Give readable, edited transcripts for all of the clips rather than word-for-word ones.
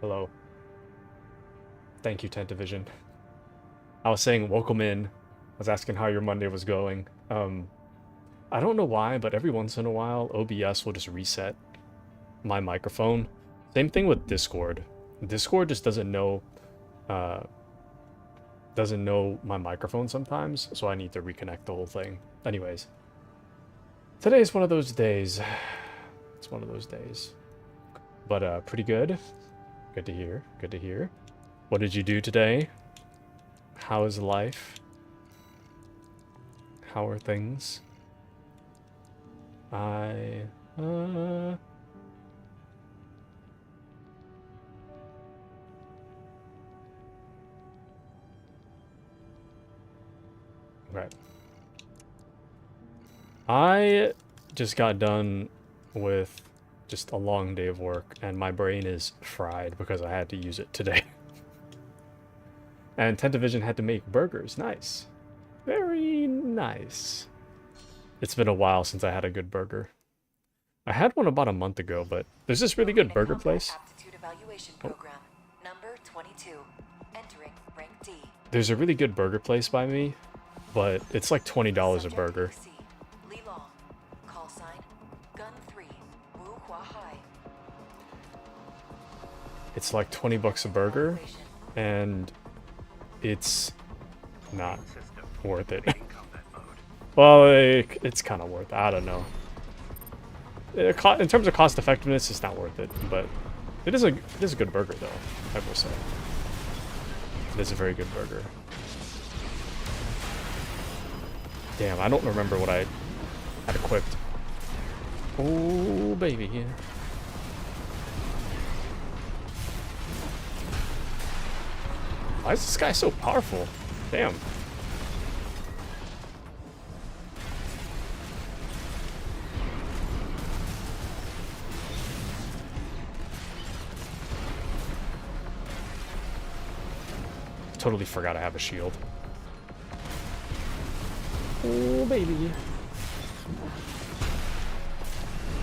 Hello. Thank you, Tent Division. I was saying welcome in. I was asking how your Monday was going. I don't know why, but every once in a while, OBS will just reset my microphone. Same thing with Discord. Discord just uh, doesn't know my microphone sometimes, so I need to reconnect the whole thing. Anyways, today is one of those days. It's one of those days. But pretty good. Good to hear. Good to hear. What did you do today? How is life? How are things? Right. I just got done with just a long day of work, and my brain is fried because I had to use it today. And Tent Division had to make burgers. Nice. Very nice. It's been a while since I had a good burger. I had one about a month ago, but there's this really good burger place. Number 22. Entering rank D. There's a really good burger place by me, but it's like $20 a burger. It's like 20 bucks a burger, and it's not worth it. Well, it's kind of worth it. I don't know. In terms of cost effectiveness, it's not worth it, but it is a good burger, though, I will say. It is a very good burger. Damn, I don't remember what I had equipped. Oh, baby, yeah. Why is this guy so powerful? Damn. Totally forgot I have a shield. Oh, baby.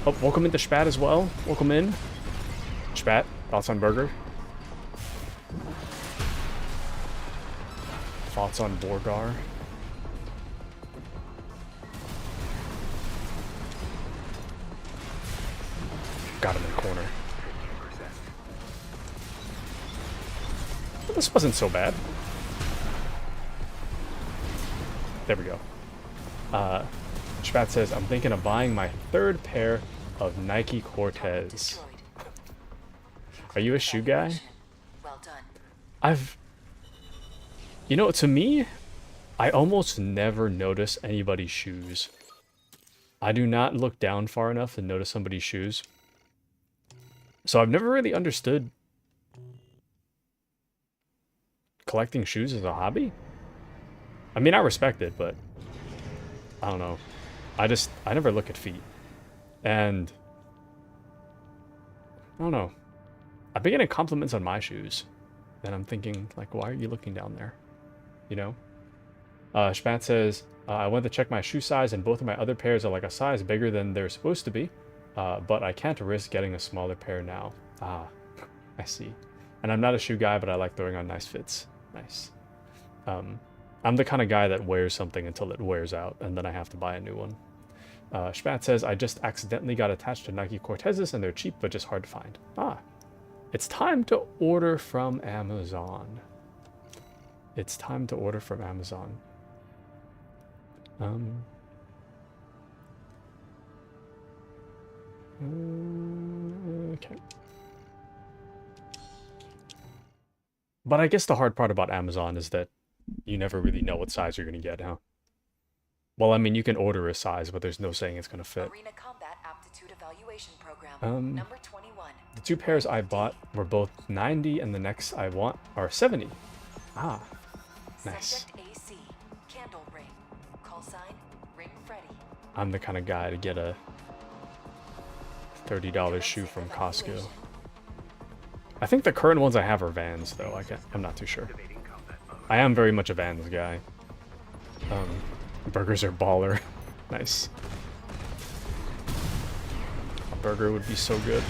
Oh, welcome into Spat as well. Welcome in. Spat, thoughts on burger? Thoughts on Borgar? Got him in the corner. Well, this wasn't so bad. There we go. Spat says, I'm thinking of buying my third pair of Nike Cortez. Are you a shoe guy? Well done. You know, to me, I almost never notice anybody's shoes. I do not look down far enough to notice somebody's shoes. So I've never really understood collecting shoes as a hobby. I mean, I respect it, but I don't know. I never look at feet. And I don't know. I've been getting compliments on my shoes. And I'm thinking, like, why are you looking down there? You know? Spat says, I went to check my shoe size, and both of my other pairs are like a size bigger than they're supposed to be. But I can't risk getting a smaller pair now. Ah, I see. And I'm not a shoe guy, but I like throwing on nice fits. Nice. I'm the kind of guy that wears something until it wears out, and then I have to buy a new one. Spat says, I just accidentally got attached to Nike Cortezes, and they're cheap, but just hard to find. Ah. It's time to order from Amazon. It's time to order from Amazon. Okay. But I guess the hard part about Amazon is that you never really know what size you're going to get, huh? Well, I mean, you can order a size, but there's no saying it's going to fit. Arena Combat Aptitude Evaluation Program. Number 21. The two pairs I bought were both 90, and the next I want are 70. Ah, nice. Subject AC. Candle ring. Call sign. Ring Freddy. I'm the kind of guy to get a $30 shoe from Costco. I think the current ones I have are Vans, though. I'm not too sure. I am very much a Vans guy. Burgers are baller. Nice. A burger would be so good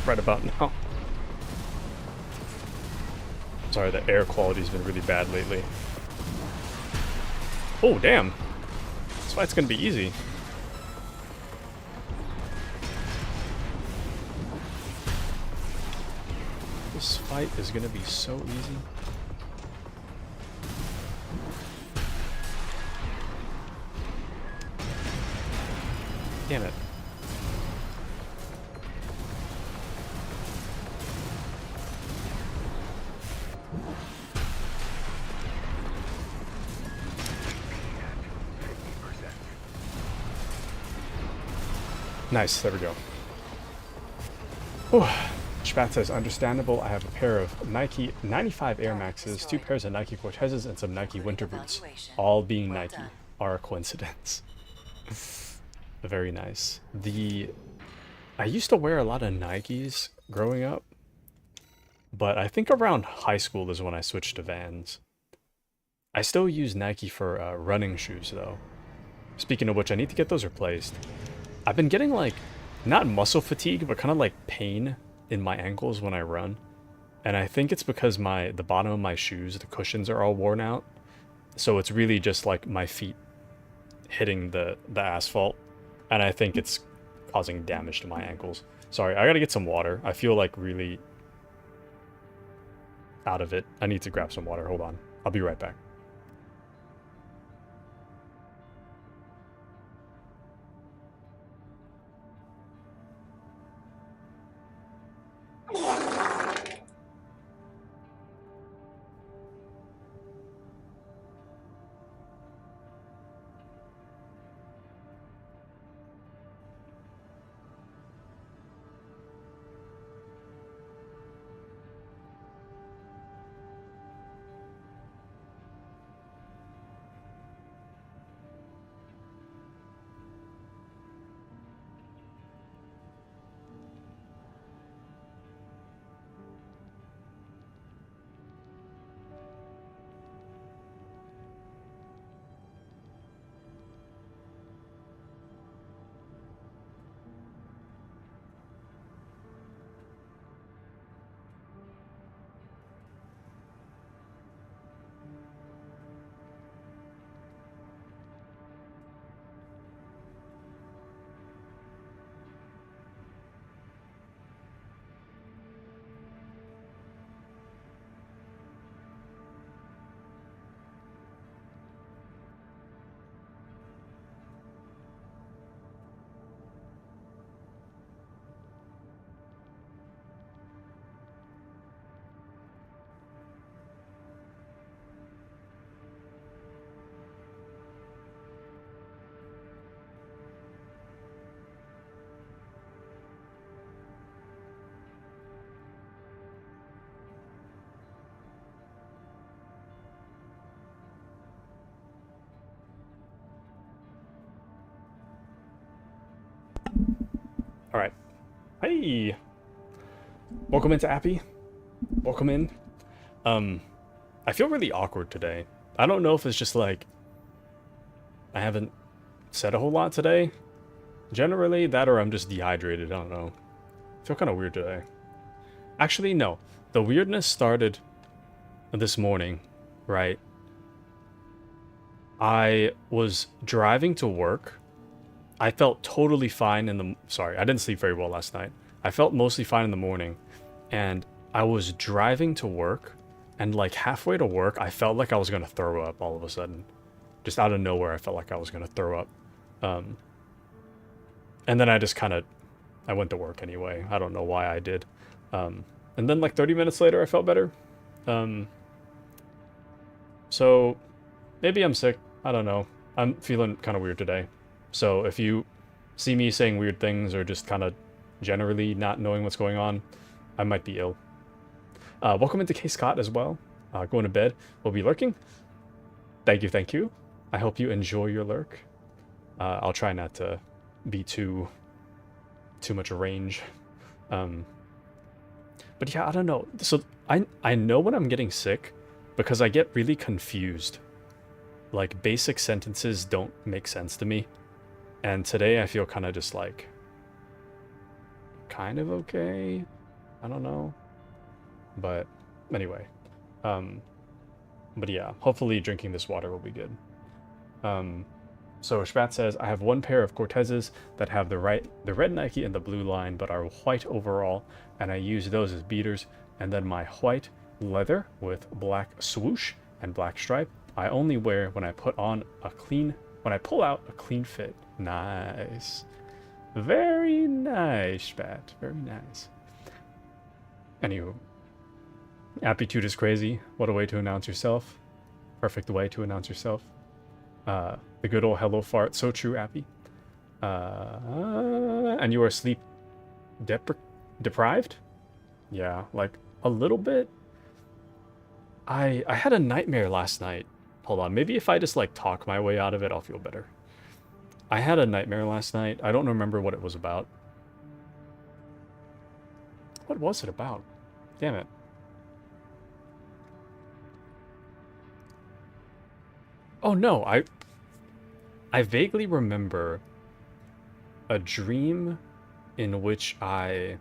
right about now. Sorry, the air quality's been really bad lately. Oh, damn. This fight's gonna be easy. This fight is gonna be so easy. Damn it. Nice, there we go. Whew. Spat says, understandable, I have a pair of Nike 95 Air Maxes, 2 pairs of Nike Cortezes, and some Nike winter boots. All being Nike are a coincidence. Very nice. I used to wear a lot of Nikes growing up, but I think around high school is when I switched to Vans. I still use Nike for running shoes, though. Speaking of which, I need to get those replaced. I've been getting, like, not muscle fatigue, but kind of like pain in my ankles when I run. And I think it's because the bottom of my shoes, the cushions are all worn out. So it's really just like my feet hitting the asphalt. And I think it's causing damage to my ankles. Sorry, I gotta get some water. I feel like really out of it. I need to grab some water. Hold on. I'll be right back. Alright. Hey! Welcome into Appy. Welcome in. I feel really awkward today. I don't know if it's just like I haven't said a whole lot today. Generally, that or I'm just dehydrated. I don't know. I feel kind of weird today. Actually, no. The weirdness started this morning, right? I was driving to work. I felt totally fine in the... Sorry, I didn't sleep very well last night. I felt mostly fine in the morning. And I was driving to work. And like halfway to work, I felt like I was going to throw up all of a sudden. Just out of nowhere, I felt like I was going to throw up. And then I just kind of... I went to work anyway. I don't know why I did. And then like 30 minutes later, I felt better. So maybe I'm sick. I don't know. I'm feeling kind of weird today. So if you see me saying weird things or just kind of generally not knowing what's going on, I might be ill. Welcome into K. Scott as well. Going to bed. We'll be lurking. Thank you, thank you. I hope you enjoy your lurk. I'll try not to be too much range. But yeah, I don't know. So I know when I'm getting sick because I get really confused. Like basic sentences don't make sense to me. And today I feel kind of just like kind of okay. I don't know. But anyway, But yeah, hopefully drinking this water will be good. So Schvat says, I have one pair of Cortezes that have the red Nike and the blue line, but are white overall, and I use those as beaters. And then my white leather with black swoosh and black stripe, I only wear when I pull out a clean fit. Nice. Very nice, Schvat. Very nice. Anywho, aptitude is crazy. What a way to announce yourself. Perfect way to announce yourself. The good old hello fart. So true, Appy. And you are sleep deprived? Yeah, like a little bit. I had a nightmare last night. Hold on, maybe if I just like talk my way out of it, I'll feel better. I had a nightmare last night. I don't remember what it was about. What was it about? Damn it. Oh no, I vaguely remember a dream in which I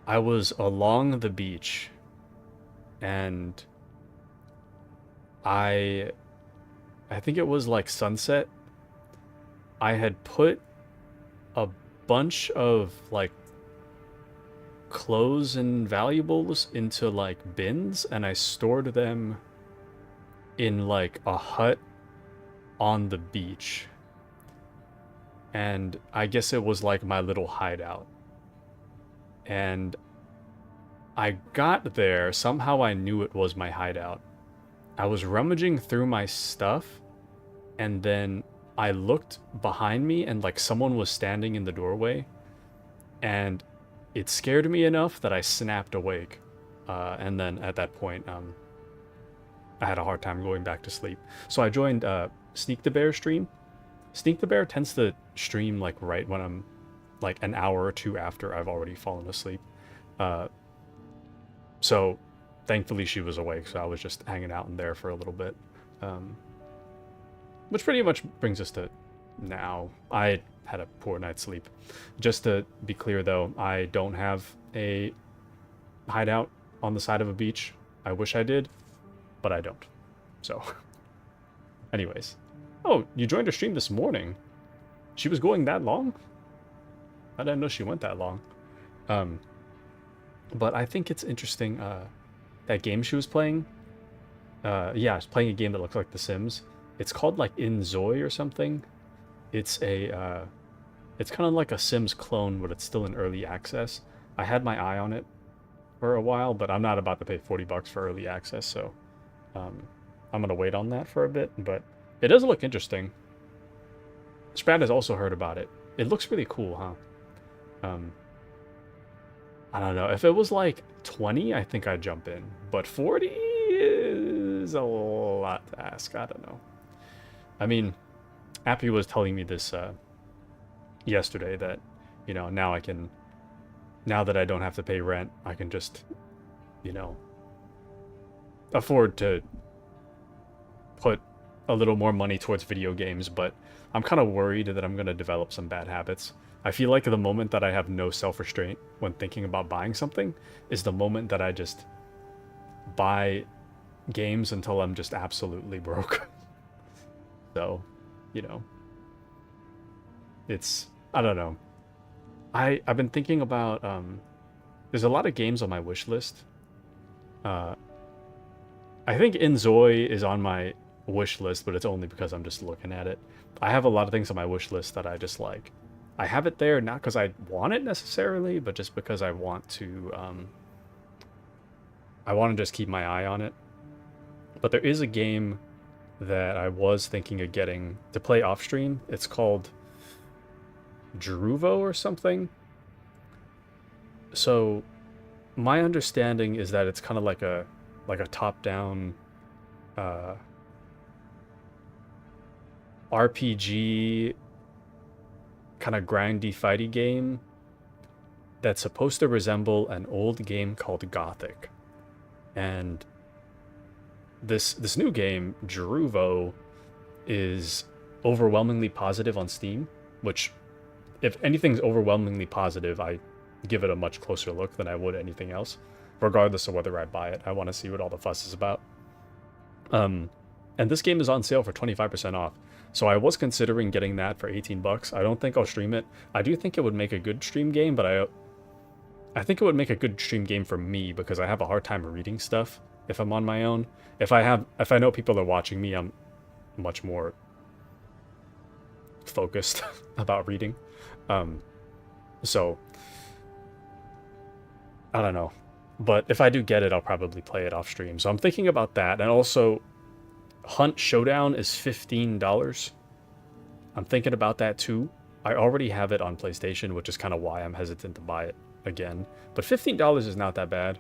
was along the beach and I think it was like sunset. I had put a bunch of like clothes and valuables into like bins and I stored them in like a hut on the beach. And I guess it was like my little hideout. And I got there, somehow I knew it was my hideout. I was rummaging through my stuff, and then I looked behind me and like someone was standing in the doorway, and it scared me enough that I snapped awake. And then at that point, I had a hard time going back to sleep. So I joined Sneak the Bear stream. Sneak the Bear tends to stream like right when I'm like an hour or two after I've already fallen asleep. So thankfully she was awake, so I was just hanging out in there for a little bit. Which pretty much brings us to now. I had a poor night's sleep. Just to be clear though, I don't have a hideout on the side of a beach. I wish I did, but I don't. So, anyways. Oh, you joined her stream this morning. She was going that long? I didn't know she went that long. But I think it's interesting, that game she was playing. Yeah, she's playing a game that looks like The Sims. It's called like In Zoe or something. It's a, it's kind of like a Sims clone, but it's still in early access. I had my eye on it for a while, but I'm not about to pay $40 for early access, so I'm gonna wait on that for a bit. But it does look interesting. Sprat has also heard about it. It looks really cool, huh? I don't know. If it was like 20, I think I'd jump in. But 40 is a lot to ask. I don't know. I mean, Appy was telling me this yesterday that, you know, now that I don't have to pay rent, I can just, you know, afford to put a little more money towards video games, but I'm kind of worried that I'm going to develop some bad habits. I feel like the moment that I have no self-restraint when thinking about buying something is the moment that I just buy games until I'm just absolutely broke. So, you know, I don't know. I've been thinking about, there's a lot of games on my wish list. I think In Zoe is on my wish list, but it's only because I'm just looking at it. I have a lot of things on my wish list that I just like. I have it there not because I want it necessarily, but just because I want to just keep my eye on it. But there is a game that I was thinking of getting to play off stream. It's called Druvo or something. So my understanding is that it's kind of like a top-down RPG kind of grindy fighty game that's supposed to resemble an old game called Gothic. And this new game, Druvo, is overwhelmingly positive on Steam, which, if anything's overwhelmingly positive, I give it a much closer look than I would anything else. regardless of whether I buy it. I want to see what all the fuss is about. And this game is on sale for 25% off. So I was considering getting that for 18 bucks. I don't think I'll stream it. I do think it would make a good stream game, but I think it would make a good stream game for me because I have a hard time reading stuff if I'm on my own. If I know people are watching me, I'm much more focused about reading. So I don't know. But if I do get it, I'll probably play it off stream. So I'm thinking about that. And also, Hunt Showdown is $15. I'm thinking about that too. I already have it on PlayStation, which is kind of why I'm hesitant to buy it again. But $15 is not that bad.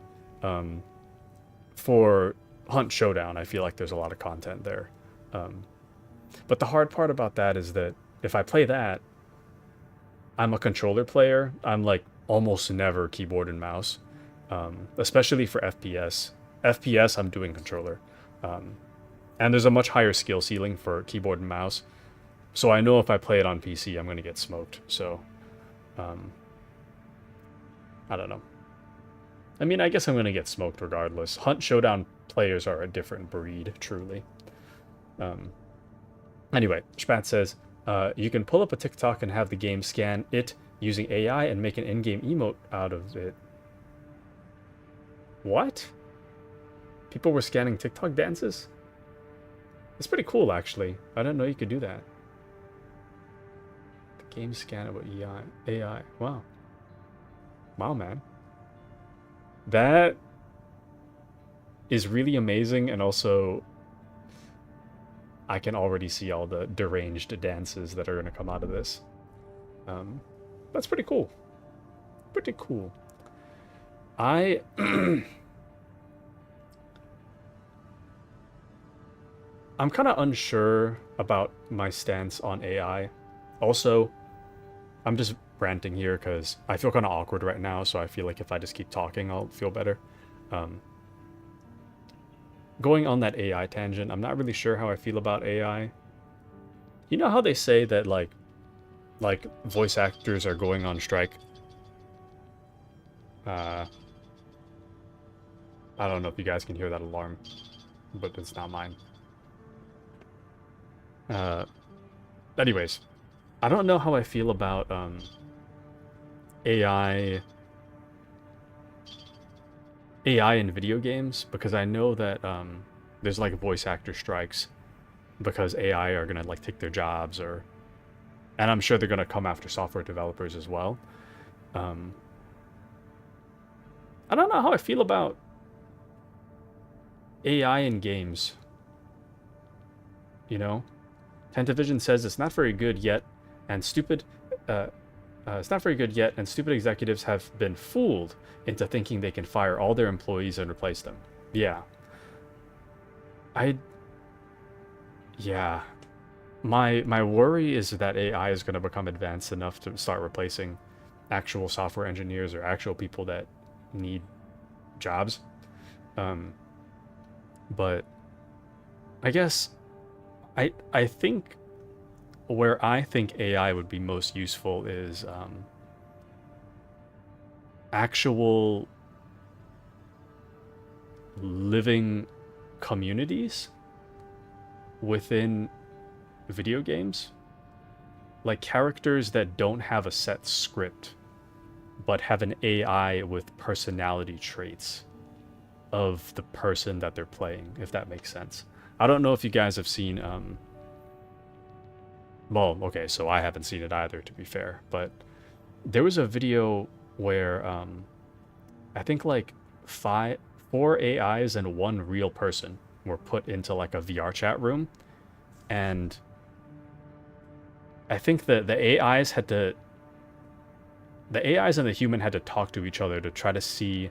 For Hunt Showdown, I feel like there's a lot of content there. But the hard part about that is that if I play that, I'm a controller player. I'm like almost never keyboard and mouse. Especially for FPS. FPS, I'm doing controller. And there's a much higher skill ceiling for keyboard and mouse. So I know if I play it on PC, I'm going to get smoked. So, I don't know. I mean, I guess I'm going to get smoked regardless. Hunt Showdown players are a different breed, truly. Anyway, Spat says, you can pull up a TikTok and have the game scan it using AI and make an in-game emote out of it. What? People were scanning TikTok dances? It's pretty cool, actually. I didn't know you could do that. The game scanner with AI. Wow. Wow, man. That is really amazing, and also I can already see all the deranged dances that are going to come out of this. That's pretty cool. Pretty cool. I'm kind of unsure about my stance on AI. Also, I'm just ranting here because I feel kind of awkward right now, so I feel like if I just keep talking, I'll feel better. Going on that AI tangent, I'm not really sure how I feel about AI. You know how they say that like voice actors are going on strike? I don't know if you guys can hear that alarm, but it's not mine. Anyways, I don't know how I feel about AI in video games, because I know that there's like voice actor strikes because AI are gonna like take their jobs, and I'm sure they're gonna come after software developers as well. I don't know how I feel about AI in games. You know, Tentavision says it's not very good yet, and stupid executives have been fooled into thinking they can fire all their employees and replace them. Yeah. My worry is that AI is going to become advanced enough to start replacing actual software engineers or actual people that need jobs. But I guess I think where I think AI would be most useful is actual living communities within video games. Like characters that don't have a set script, but have an AI with personality traits of the person that they're playing, if that makes sense. I don't know if you guys have seen well, okay, so I haven't seen it either, to be fair, but there was a video where I think like 4 AIs and 1 real person were put into like a VR chat room, and I think that the AIs and the human had to talk to each other to try to see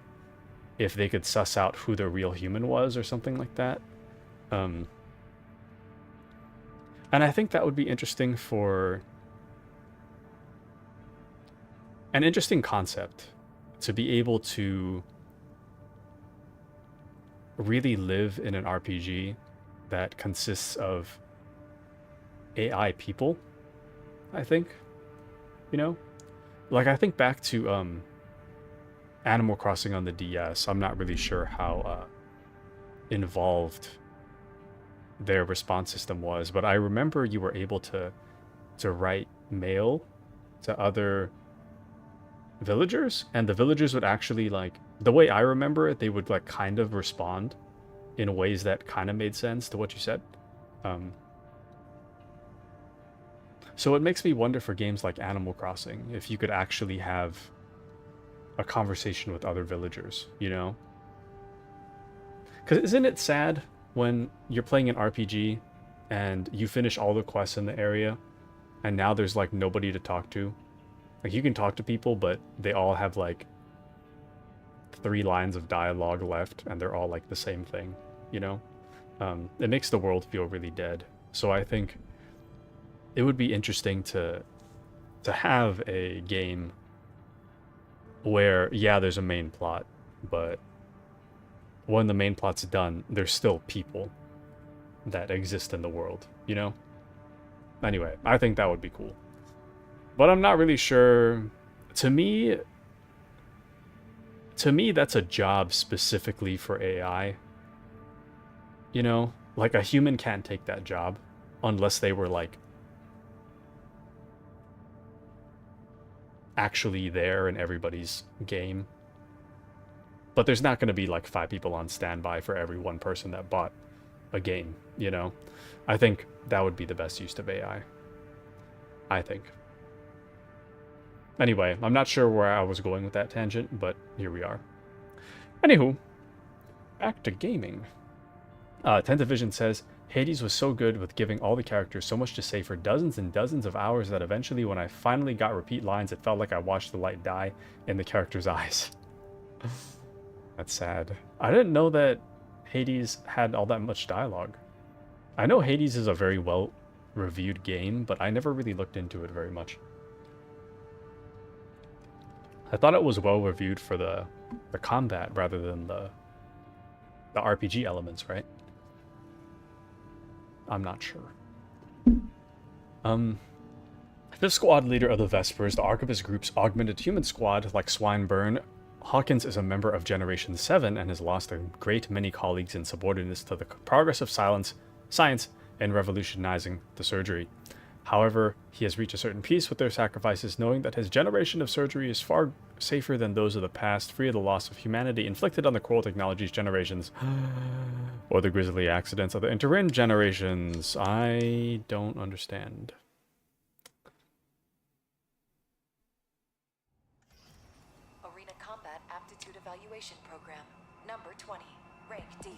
if they could suss out who the real human was or something like that. And I think that would be interesting for an interesting concept, to be able to really live in an RPG that consists of AI people, I think. You know? Like, I think back to Animal Crossing on the DS, I'm not really sure how involved their response system was, but I remember you were able to write mail to other villagers, and the villagers would actually, like, the way I remember it, they would like kind of respond in ways that kind of made sense to what you said. So it makes me wonder for games like Animal Crossing if you could actually have a conversation with other villagers, you know? Because isn't it sad when you're playing an RPG and you finish all the quests in the area and now there's like nobody to talk to? Like, you can talk to people, but they all have like 3 lines of dialogue left and they're all like the same thing, you know? It makes the world feel really dead. So I think it would be interesting to have a game where, yeah, there's a main plot, but when the main plot's done, there's still people that exist in the world, you know? Anyway, I think that would be cool. But I'm not really sure. To me, that's a job specifically for AI. You know? Like, a human can't take that job unless they were, like, actually there in everybody's game. But there's not going to be, like, 5 people on standby for every one person that bought a game, you know? I think that would be the best use of AI. I think. Anyway, I'm not sure where I was going with that tangent, but here we are. Anywho, back to gaming. 10th Division says, Hades was so good with giving all the characters so much to say for dozens and dozens of hours that eventually when I finally got repeat lines, it felt like I watched the light die in the character's eyes. That's sad. I didn't know that Hades had all that much dialogue. I know Hades is a very well-reviewed game, but I never really looked into it very much. I thought it was well-reviewed for the combat rather than the RPG elements, right? I'm not sure. The squad leader of the Vespers, the Archivist Group's augmented human squad, like Swineburne, Hawkins is a member of Generation 7 and has lost a great many colleagues in subordinates to the progress of science and revolutionizing the surgery. However, he has reached a certain peace with their sacrifices, knowing that his generation of surgery is far safer than those of the past, free of the loss of humanity inflicted on the cruel technologies generations, or the grisly accidents of the interim generations. I don't understand. Arena Combat Aptitude Evaluation Program, number 20, rank D.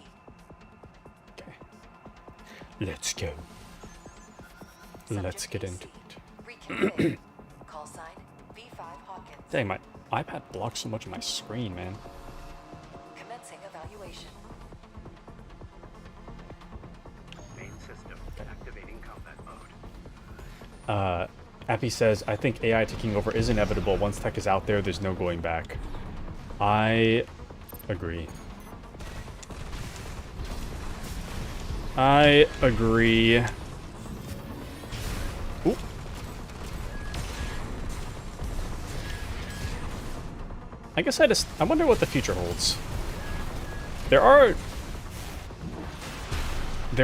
Okay. Let's go. Let's get into it. Call sign V5 Hawkins. Dang, my iPad blocks so much of my screen, man. Commencing evaluation. Main system activating combat mode. Appy says, I think AI taking over is inevitable. Once tech is out there, there's no going back. I agree. I agree. Ooh. I guess I wonder what the future holds. There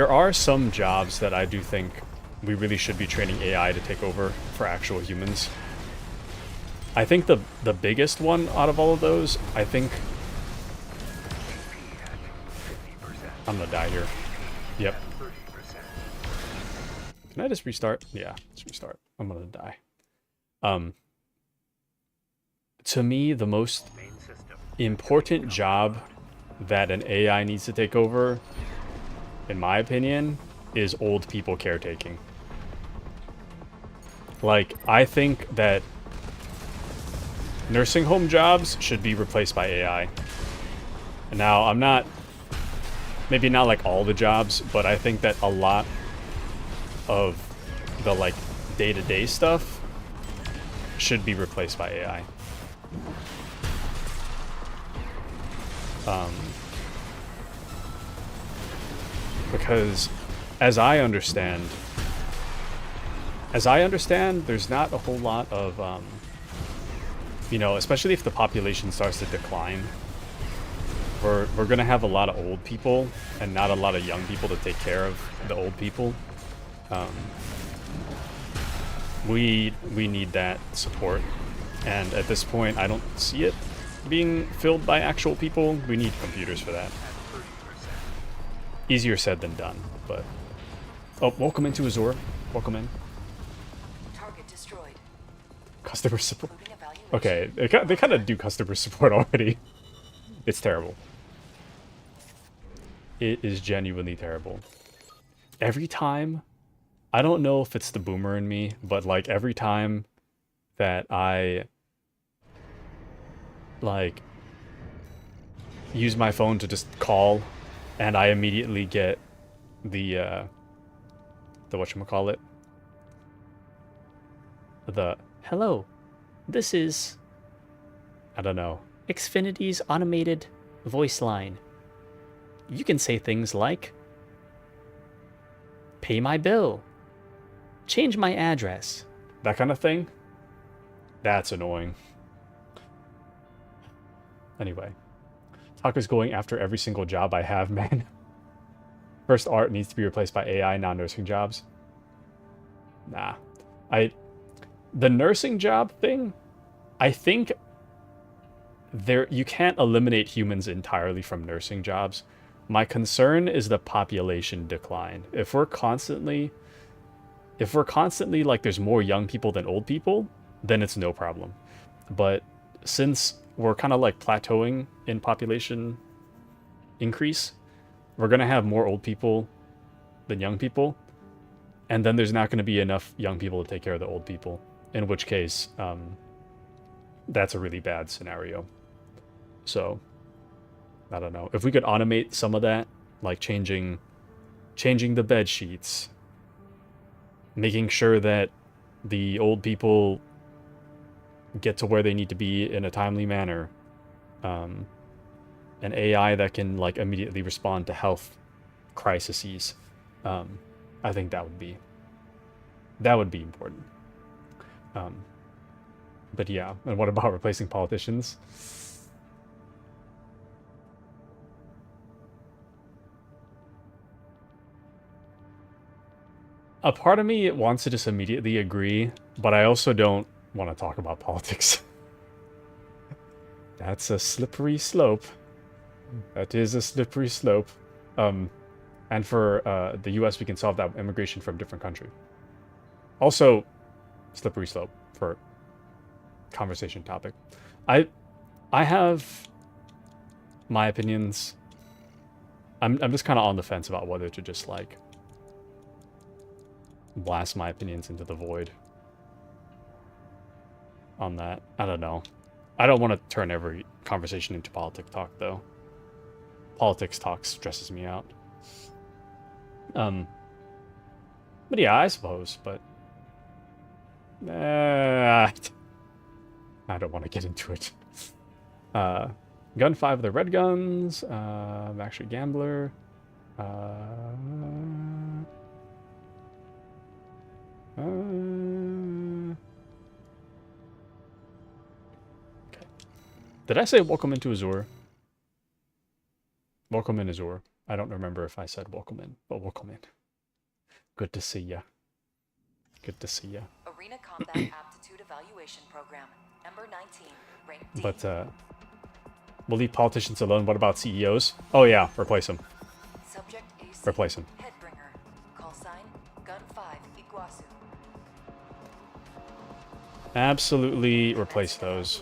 are some jobs that I do think we really should be training AI to take over for actual humans. I think the biggest one out of all of those, I think... I'm gonna die here. Yep. Can I just restart? Yeah, let's restart. I'm gonna die. To me, the most important job that an AI needs to take over, in my opinion, is old people caretaking. Like, I think that nursing home jobs should be replaced by AI. Now, I'm not... Maybe not like all the jobs, but I think that a lot of the, like, day-to-day stuff should be replaced by AI. Because as I understand, there's not a whole lot of you know, especially if the population starts to decline, we're gonna have a lot of old people and not a lot of young people to take care of the old people. We need that support, and at this point, I don't see it being filled by actual people. We need computers for that. Easier said than done, but... Oh, welcome into Azure. Welcome in. Target destroyed. Customer support. Including evaluation. Okay, they kind of do customer support already. It's terrible. It is genuinely terrible. Every time, I don't know if it's the boomer in me, but like every time that I like use my phone to just call, and I immediately get the whatchamacallit, the hello, this is, I don't know, Xfinity's automated voice line. You can say things like, pay my bill, change my address, that kind of thing. That's annoying. Anyway, Taku's going after every single job I have, man. First art needs to be replaced by AI, non-nursing jobs. Nah. The nursing job thing, I think you can't eliminate humans entirely from nursing jobs. My concern is the population decline. If we're constantly like there's more young people than old people, then it's no problem. But since we're kind of like plateauing in population increase, we're going to have more old people than young people, and then there's not going to be enough young people to take care of the old people, in which case that's a really bad scenario. So I don't know. If we could automate some of that, like changing the bed sheets, making sure that the old people get to where they need to be in a timely manner, an AI that can like immediately respond to health crises, I think that would be important. But yeah, and what about replacing politicians? A part of me wants to just immediately agree, but I also don't want to talk about politics. That's a slippery slope. That is a slippery slope. And for the US, we can solve that with immigration from different country. Also, slippery slope for conversation topic. I have my opinions. I'm just kind of on the fence about whether to just like blast my opinions into the void on that. I don't know. I don't want to turn every conversation into politics talk, though. Politics talk stresses me out. But yeah, I suppose, but I don't want to get into it. Gun 5 of the red guns. I'm actually gambler. Okay. Did I say welcome into Azure? Welcome in Azure. I don't remember if I said welcome in, but welcome in. Good to see ya. Good to see ya. Arena Combat Aptitude Evaluation Program, number 19, rank D. But we'll leave politicians alone. What about CEOs? Oh yeah, replace them. Subject AC. Replace them. Headbringer. Call sign Gun 5 Iguazu. Absolutely replace those.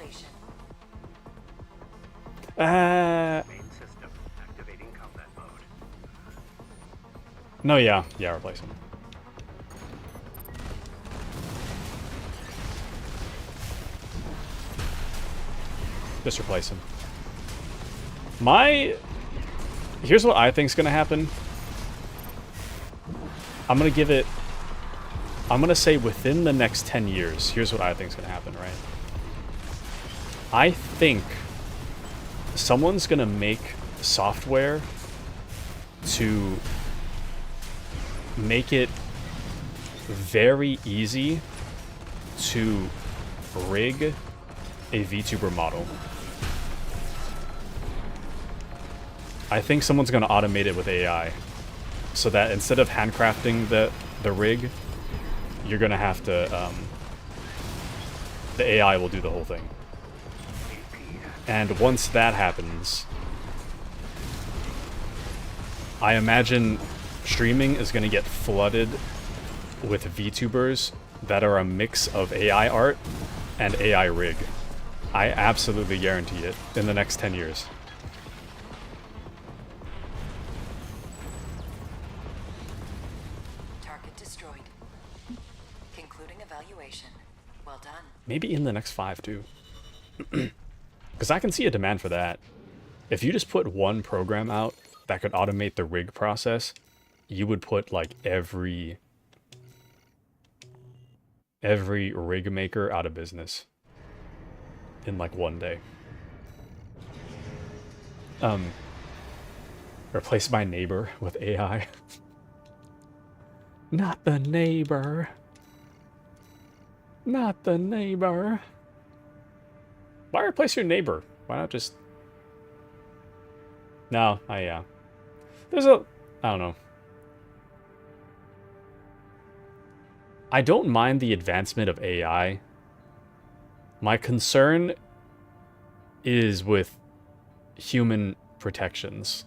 Evaluation. Main system activating combat mode. No, yeah, replace them. Just replace him. Here's what I think's gonna happen. I'm gonna say within the next 10 years, here's what I think's gonna happen, right? I think someone's gonna make software to make it very easy to rig a VTuber model. I think someone's going to automate it with AI, so that instead of handcrafting the rig, you're going to have to, the AI will do the whole thing. And once that happens, I imagine streaming is going to get flooded with VTubers that are a mix of AI art and AI rig. I absolutely guarantee it in the next 10 years. Target destroyed. Concluding evaluation. Well done. Maybe in the next 5 too. Because I can see a demand for that. If you just put one program out that could automate the rig process, you would put like every rig maker out of business in like one day. Replace my neighbor with AI. Not the neighbor. Not the neighbor. Why replace your neighbor? Why not just... No, yeah. There's a... I don't know. I don't mind the advancement of AI. My concern is with human protections.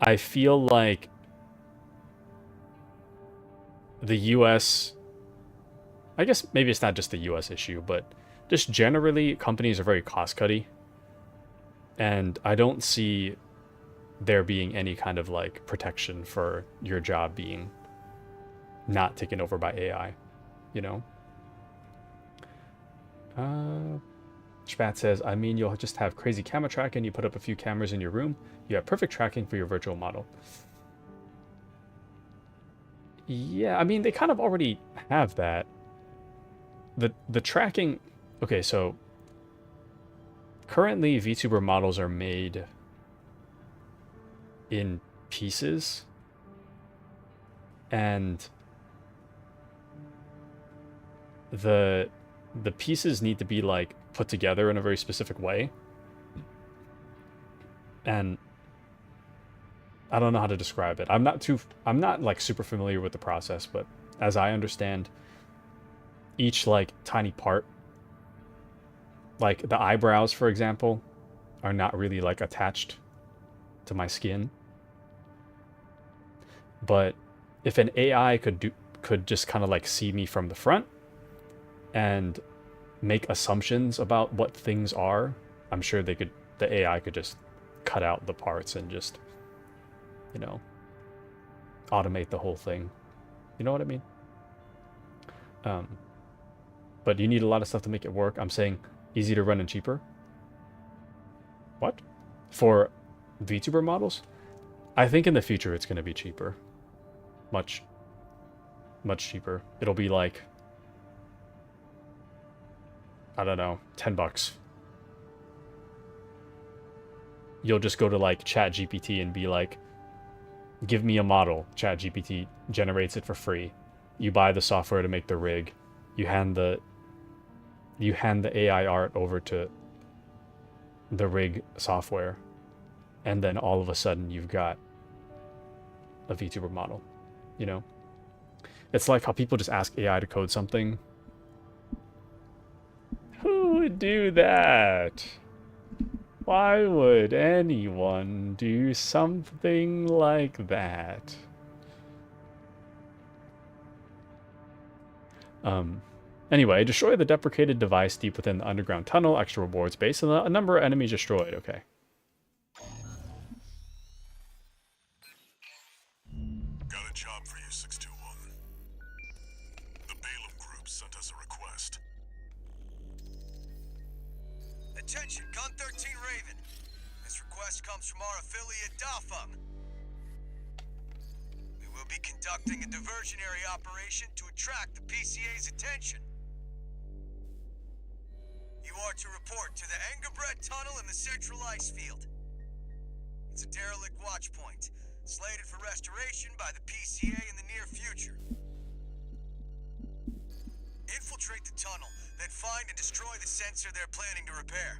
I feel like the US... I guess maybe it's not just the US issue, but just generally, companies are very cost-cutty. And I don't see there being any kind of, like, protection for your job being not taken over by AI, you know? Spat says, I mean, you'll just have crazy camera tracking. You put up a few cameras in your room. You have perfect tracking for your virtual model. Yeah, I mean, they kind of already have that. The tracking... Okay, so... Currently, VTuber models are made in pieces. And... The pieces need to be, like, put together in a very specific way. And... I don't know how to describe it. I'm not, like, super familiar with the process, but as I understand... Each, like, tiny part, like the eyebrows, for example, are not really, like, attached to my skin. But if an AI could just kind of, like, see me from the front and make assumptions about what things are, I'm sure the AI could just cut out the parts and just, you know, automate the whole thing. You know what I mean? But you need a lot of stuff to make it work. I'm saying easy to run and cheaper. What? For VTuber models? I think in the future it's going to be cheaper. Much cheaper. It'll be like, I don't know, $10. You'll just go to like ChatGPT and be like, give me a model. ChatGPT generates it for free. You buy the software to make the rig. You hand the AI art over to the rig software, and then all of a sudden you've got a VTuber model, you know? It's like how people just ask AI to code something. Who would do that? Why would anyone do something like that? Anyway, destroy the deprecated device deep within the underground tunnel. Extra rewards based on the number of enemies destroyed. Okay. Got a job for you, 621. The Balaam Group sent us a request. Attention, Gun 13 Raven. This request comes from our affiliate, Dafeng. We will be conducting a diversionary operation to attract the PCA's attention. You are to report to the Engebret Tunnel in the Central Ice Field. It's a derelict watch point, slated for restoration by the PCA in the near future. Infiltrate the tunnel, then find and destroy the sensor they're planning to repair.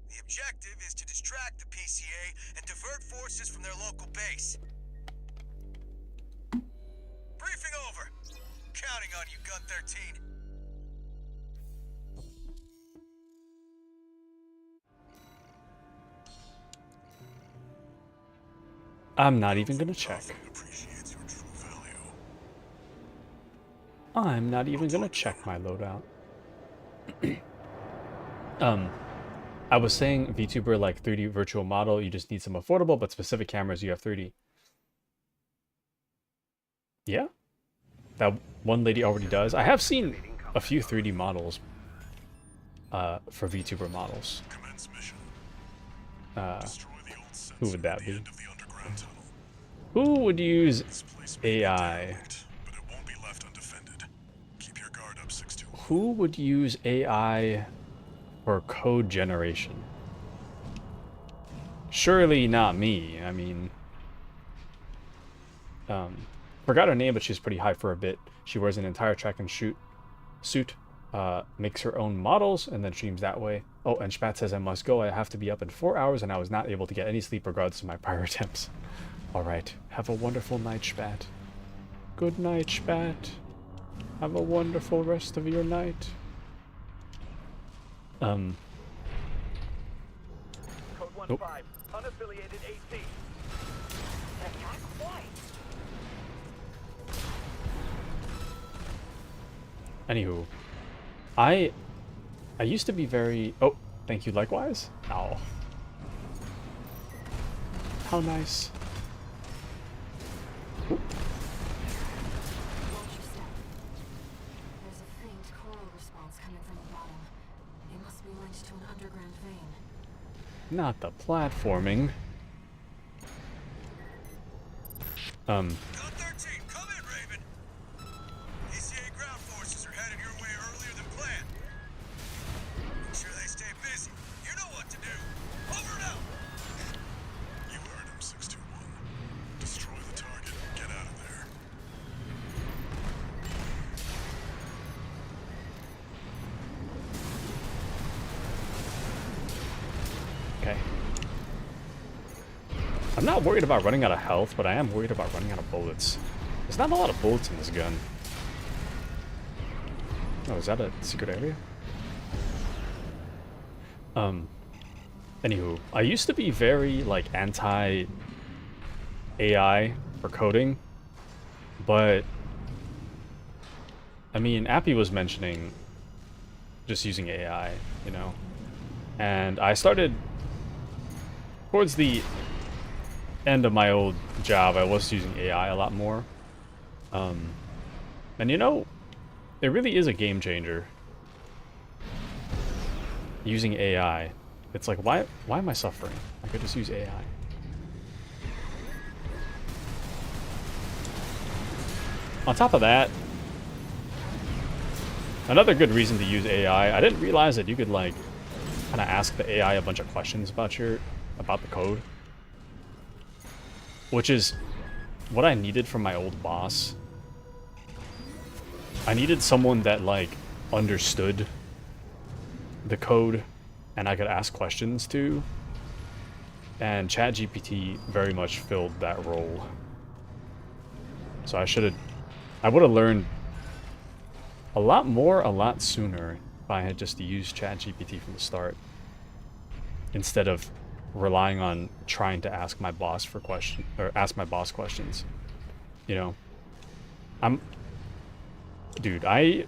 The objective is to distract the PCA and divert forces from their local base. Briefing over. Counting on you, Gun 13. I'm not even gonna check. Appreciates your true value. I'm not even gonna check my loadout. I was saying VTuber like 3D virtual model, you just need some affordable but specific cameras, you have 3D. Yeah, that one lady already does. I have seen a few 3D models for VTuber models. Commence mission. Uh, Destroy the old sensor who would that at the be? end of the underground tunnel. Who would use This place may be AI? derelict, but it won't be left undefended. Keep your guard up, 621. Who would use AI for code generation? Surely not me. I mean, forgot her name, but she's pretty high for a bit. She wears an entire track and shoot suit, makes her own models, and then streams that way. Oh, and Spat says I must go. I have to be up in 4 hours, and I was not able to get any sleep regardless of my prior attempts. All right, have a wonderful night, Spat. Good night, Spat. Have a wonderful rest of your night. Code 1-5, Nope. unaffiliated AC. Attack why? Anywho, I used to be very... Oh, thank you likewise. Ow. How nice. Watch your step. There's a faint coral response coming from the bottom. It must be linked to an underground vein. Not the platforming. Gun 13, come in, Raven. PCA ground forces are headed your way earlier than planned. Make sure they stay busy. You know what to do. Over and out. You heard him, 621. Destroy the target. Get out of there. Okay. I'm not worried about running out of health, but I am worried about running out of bullets. There's not a lot of bullets in this gun. Oh, is that a secret area? Anywho, I used to be very, like, anti-AI for coding, but, I mean, Appy was mentioning just using AI, you know? And I started, towards the end of my old job, I was using AI a lot more. And you know, it really is a game changer. Using AI. It's like, why am I suffering? I could just use AI. On top of that, another good reason to use AI, I didn't realize that you could, like, kind of ask the AI a bunch of questions about the code. Which is what I needed from my old boss. I needed someone that, like, understood the code and I could ask questions to. And ChatGPT very much filled that role. So I would have learned a lot more, a lot sooner if I had just used ChatGPT from the start. Instead of relying on trying to ask my boss ask my boss questions. You know, dude, I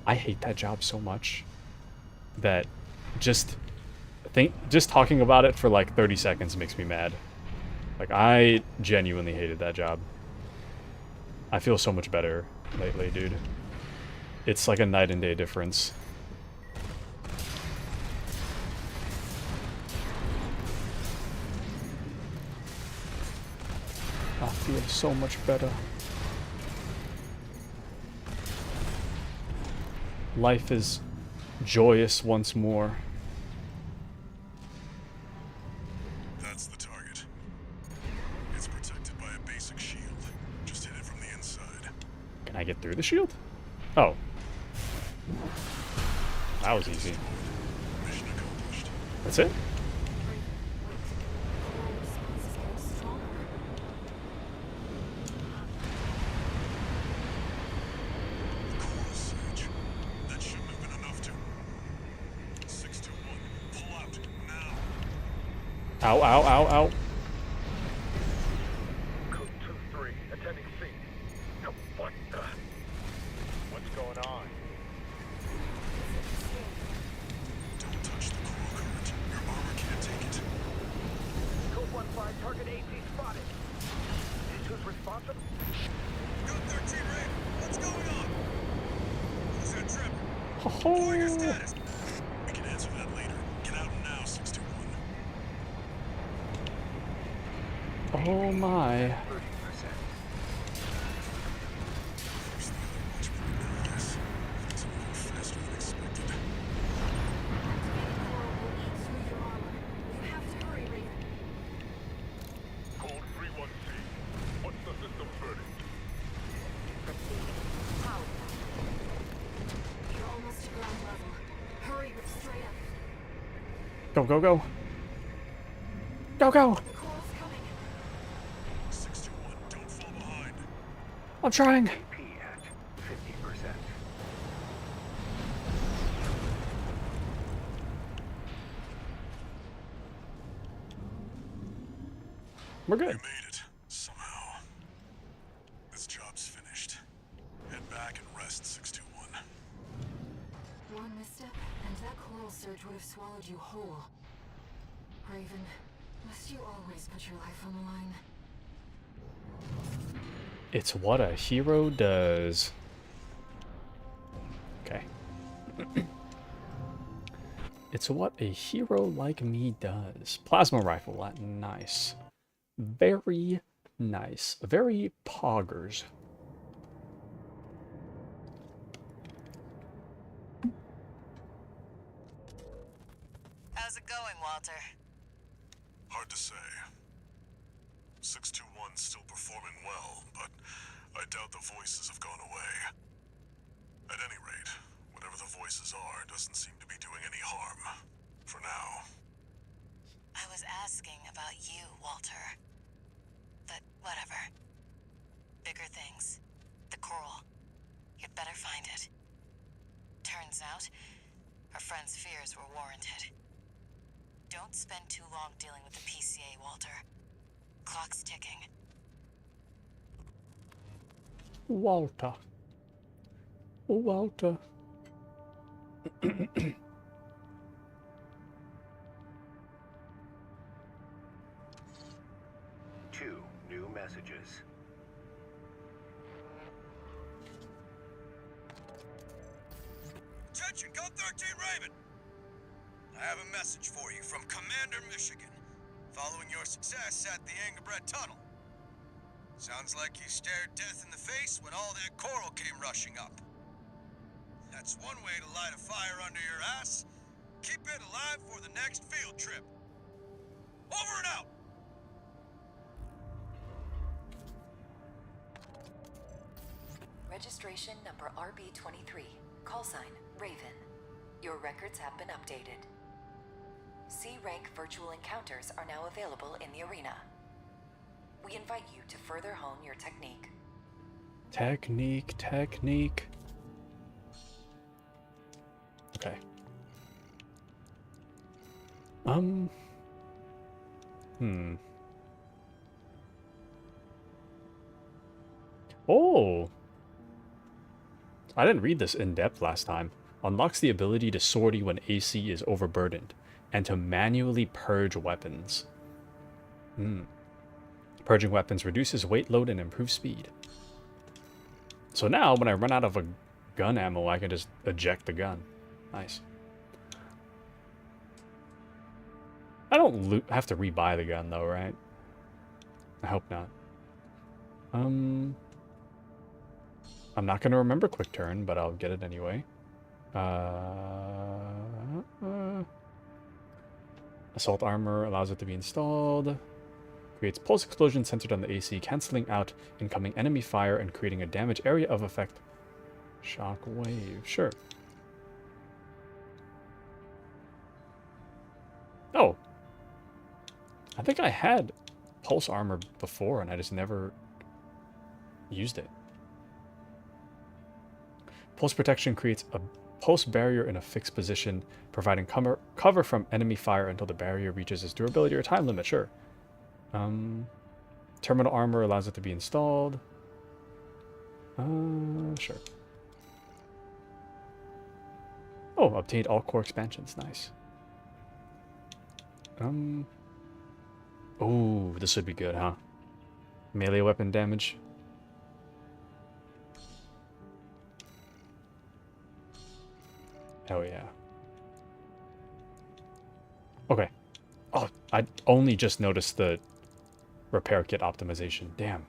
hate that job so much that just talking about it for like 30 seconds makes me mad. Like, I genuinely hated that job. I feel so much better lately, dude. It's like a night and day difference. I feel so much better. Life is joyous once more. That's the target. It's protected by a basic shield. Just hit it from the inside. through the shield? Oh. That was easy. Mission accomplished. That's it? Coral response is getting stronger. The coral surge. That shouldn't have been enough to. 621, pull out now. Ow, ow, ow, ow. Code 2-3, attending C. No, what the? What's going on? Don't touch the coral current. Your armor can't take it. Code 1-5, target AT spotted. Is who's responsible? Code 13, Raven. What's going on? Who's that trip? Ho Report your ho. status. We can answer that later. Get out now, 621. Oh my. 30%. There's the other watchpoint now, yes. It's moving faster than expected. Activating coral will eat through your armor. You have to hurry, Raven. Code 3-1C. What's the system verdict? Power. You're almost to ground level. Hurry, but straight up. Go, go, go. Go, go. The coral's coming. 621, don't fall behind. I'm trying. AP at 50%. We're You good. made it, somehow. This job's finished. Head back and rest, 621. One misstep, and that coral surge would have swallowed you whole. Raven, must you always put your life on the line? It's what a hero does. Okay. It's what a hero like me does. Plasma rifle, nice. Very nice. Very poggers. How's it going, Walter? Hard to say. 621's still performing well, but I doubt the voices have gone away. At any rate, whatever the voices are doesn't seem to be doing any harm. For now. I was asking about you, Walter. But whatever. Bigger things. The coral. You'd better find it. Turns out, our friend's fears were warranted. Don't spend too long dealing with the PCA, Walter. Clock's ticking. Walter. Walter. 2 new messages. Attention, Code 13, Raven. I have a message for you from Commander Michigan, following your success at the Angabred Tunnel. Sounds like you stared death in the face when all that coral came rushing up. That's one way to light a fire under your ass. Keep it alive for the next field trip. Over and out! Registration number RB23. Call sign, Raven. Your records have been updated. C-rank virtual encounters are now available in the arena. We invite you to further hone your technique. Technique. Okay. Oh! I didn't read this in depth last time. Unlocks the ability to sortie when AC is overburdened, and to manually purge weapons. Purging weapons reduces weight load and improves speed. So now, when I run out of a gun ammo, I can just eject the gun. Nice. I don't have to rebuy the gun though, right? I hope not. I'm not gonna remember quick turn, but I'll get it anyway. Assault armor allows it to be installed. Creates pulse explosion centered on the AC, canceling out incoming enemy fire and creating a damage area of effect Shockwave, sure. Oh, I think I had pulse armor before and I just never used it. Pulse protection creates a pulse barrier in a fixed position, providing cover from enemy fire until the barrier reaches its durability or time limit. Sure. Terminal armor allows it to be installed. Sure. Oh, obtained all core expansions. Nice. Oh, this would be good, huh? Melee weapon damage. Hell yeah. Okay. Oh, I only just noticed the repair kit optimization. Damn.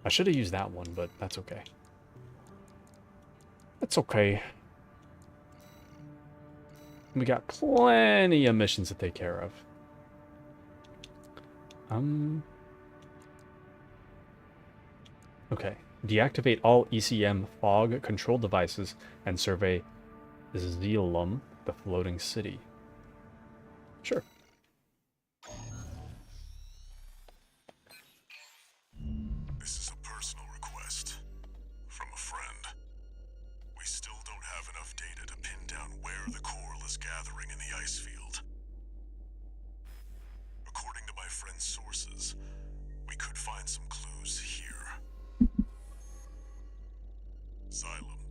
I should have used that one, but that's okay. That's okay. We got plenty of missions to take care of. Okay. Deactivate all ECM fog control devices and survey Zealum, the floating city. Sure. This is a personal request from a friend. We still don't have enough data to pin down where the coral is gathering in the ice field. According to my friend's sources, we could find some clues here. Xylem,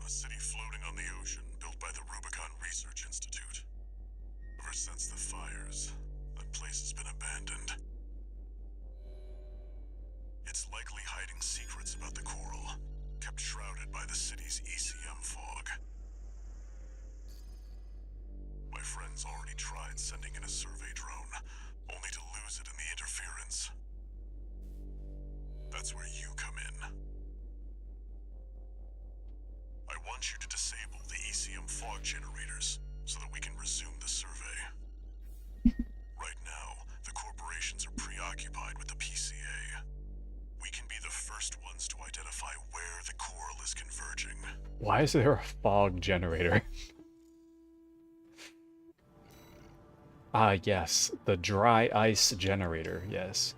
a city floating on the ocean built by the Ryokan Research Institute. Ever since the fires, that place has been abandoned. It's likely hiding secrets about the coral, kept shrouded by the city's ECM fog. My friend's already tried sending in a survey drone, only to lose it in the interference. That's where you come in. I want you to disable the ECM fog generators so that we can resume the survey. Right now, the corporations are preoccupied with the PCA. We can be the first ones to identify where the coral is converging. Why is there a fog generator? Ah, yes. The dry ice generator, yes.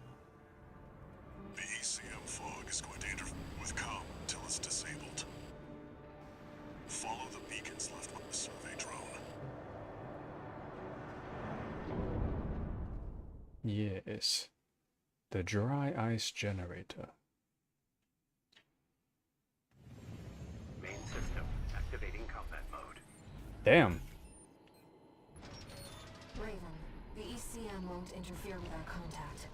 The ECM fog is going to interfere with comm until it's disabled. Follow the beacons left with the survey drone. Yes. The dry ice generator. Main system activating combat mode. Damn. Raven, the ECM won't interfere with our contact.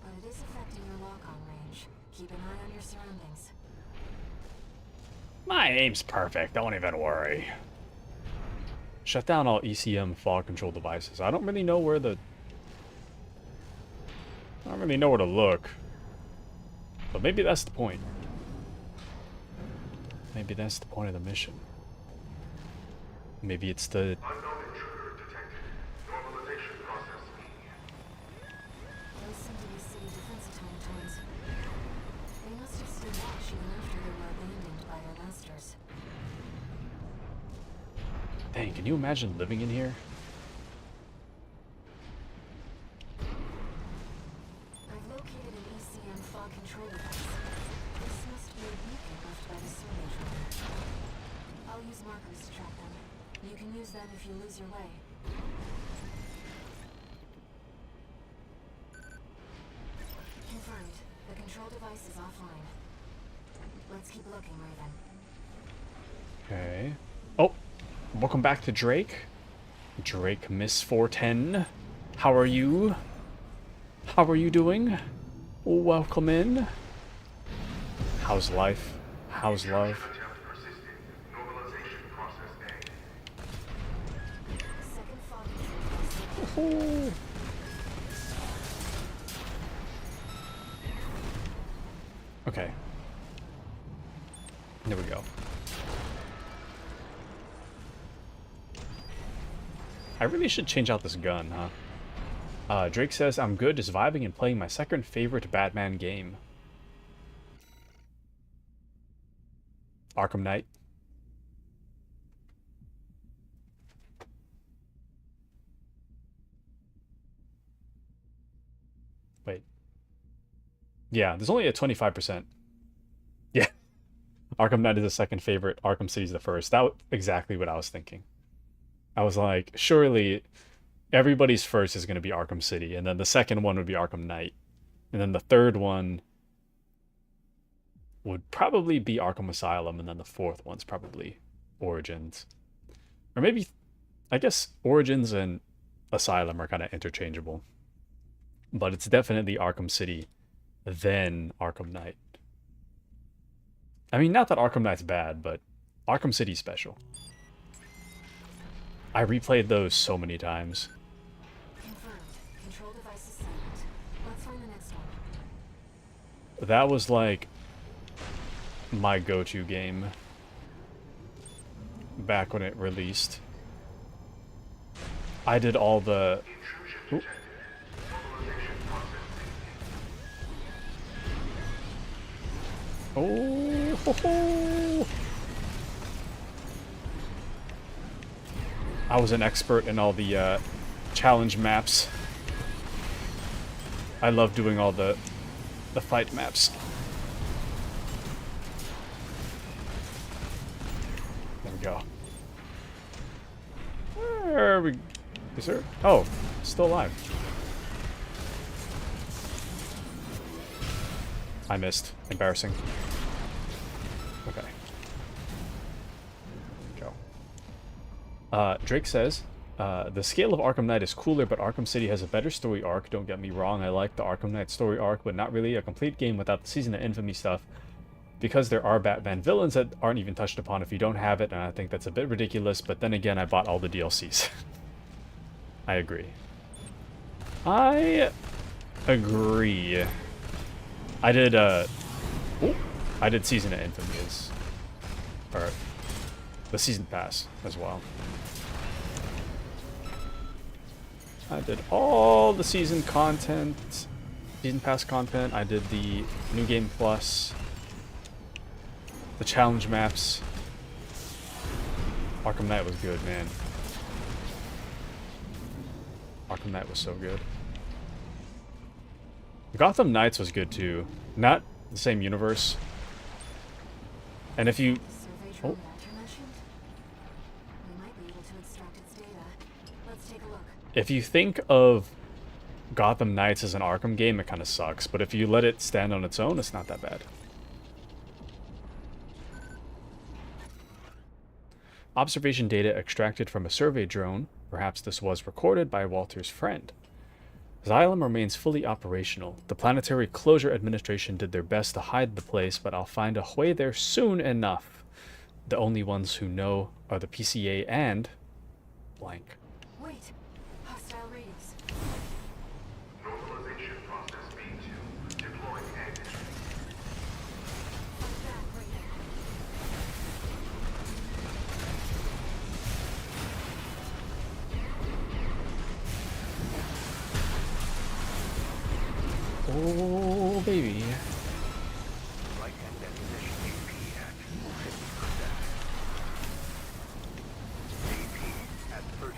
But it is affecting your lock-on range. Keep an eye on your surroundings. My aim's perfect, don't even worry. Shut down all ECM fog control devices. I don't really know where to look. But maybe that's the point. Maybe that's the point of the mission. Maybe it's the... Unknown intruder detected. Normalization process B. Those seem to be city defense automatons. They must have stood watch even after they were abandoned by their masters. Dang, can you imagine living in here? I've located an ECM fog control device. This must be a beacon left by the survey drone. I'll use markers to track them. You can use them if you lose your way. Confirmed. The control device is offline. Let's keep looking, Raven. Okay. Oh, welcome back to Drake. Drake Miss 410. How are you? How are you doing? Welcome in. How's life? How's love? Attempt persisting. Normalization process A. Second fog control device. Ooh. Okay. There we go. I really should change out this gun, huh? Drake says, I'm good, just vibing and playing my second favorite Batman game. Arkham Knight. Wait. Yeah, there's only a 25%. Yeah. Arkham Knight is the second favorite. Arkham City is the first. Exactly what I was thinking. I was like, surely everybody's first is going to be Arkham City, and then the second one would be Arkham Knight, and then the third one would probably be Arkham Asylum, and then the fourth one's probably Origins. Or maybe, I guess Origins and Asylum are kind of interchangeable. But it's definitely Arkham City, then Arkham Knight. I mean, not that Arkham Knight's bad, but Arkham City's special. I replayed those so many times. Confirmed. Control device is silent. Let's find the next one. That was like my go-to game back when it released. I did all the... Ooh. Oh, ho, ho. I was an expert in all the challenge maps. I love doing all the fight maps. There we go. Where are we? Is there? Oh, still alive. I missed. Embarrassing. Okay. Go. Drake says, the scale of Arkham Knight is cooler, but Arkham City has a better story arc. Don't get me wrong, I like the Arkham Knight story arc, but not really a complete game without the Season of Infamy stuff, because there are Batman villains that aren't even touched upon if you don't have it, and I think that's a bit ridiculous, but then again, I bought all the DLCs. I agree. I agree. I did Season of Infamy or the Season Pass as well. I did all the Season content, Season Pass content. I did the New Game Plus, the challenge maps. Arkham Knight was good, man. Arkham Knight was so good. Gotham Knights was good too. Not the same universe. And if you... Survey drone Walter mentioned? We might be able to extract its data. Let's take a look. If you think of Gotham Knights as an Arkham game, it kind of sucks. But if you let it stand on its own, it's not that bad. Observation data extracted from a survey drone. Perhaps this was recorded by Walter's friend. Xylem remains fully operational. The Planetary Closure Administration did their best to hide the place, but I'll find a way there soon enough. The only ones who know are the PCA and... blank. Wait. Hostile radius. Normalization process B2. Deploying exit. Fight back right now. Oh, baby. Right-hand ammunition AP at 50%. AP at 30%.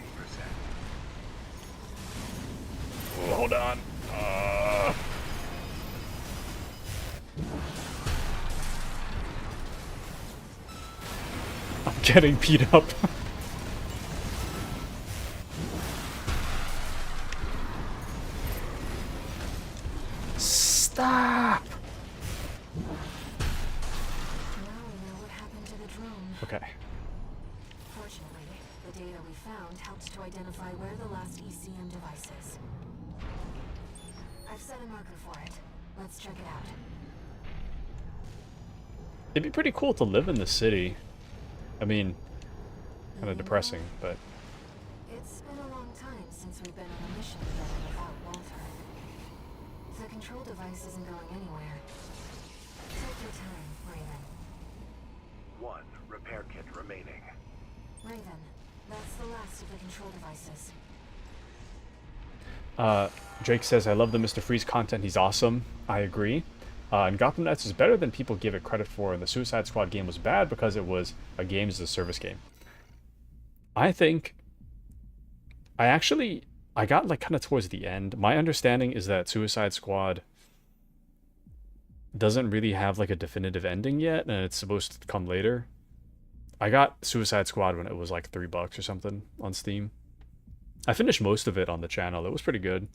Oh, hold on. I'm getting beat up. Stop! Now we know what happened to the drone. Okay. Fortunately, the data we found helped to identify where the last ECM device is. I've set a marker for it. Let's check it out. It'd be pretty cool to live in the city. I mean, kind of depressing, but... It's been a long time since we've been on a mission together without Walter. The control device isn't going anywhere. Take your time, Raven. 1 repair kit remaining. Raven, that's the last of the control devices. Drake says, I love the Mr. Freeze content. He's awesome. I agree. And Gotham Knights is better than people give it credit for, and the Suicide Squad game was bad because it was a games as a service game. I think I got like kind of towards the end. My understanding is that Suicide Squad doesn't really have like a definitive ending yet, and it's supposed to come later. I got Suicide Squad when it was like $3 or something on Steam. I finished most of it on the channel. It was pretty good.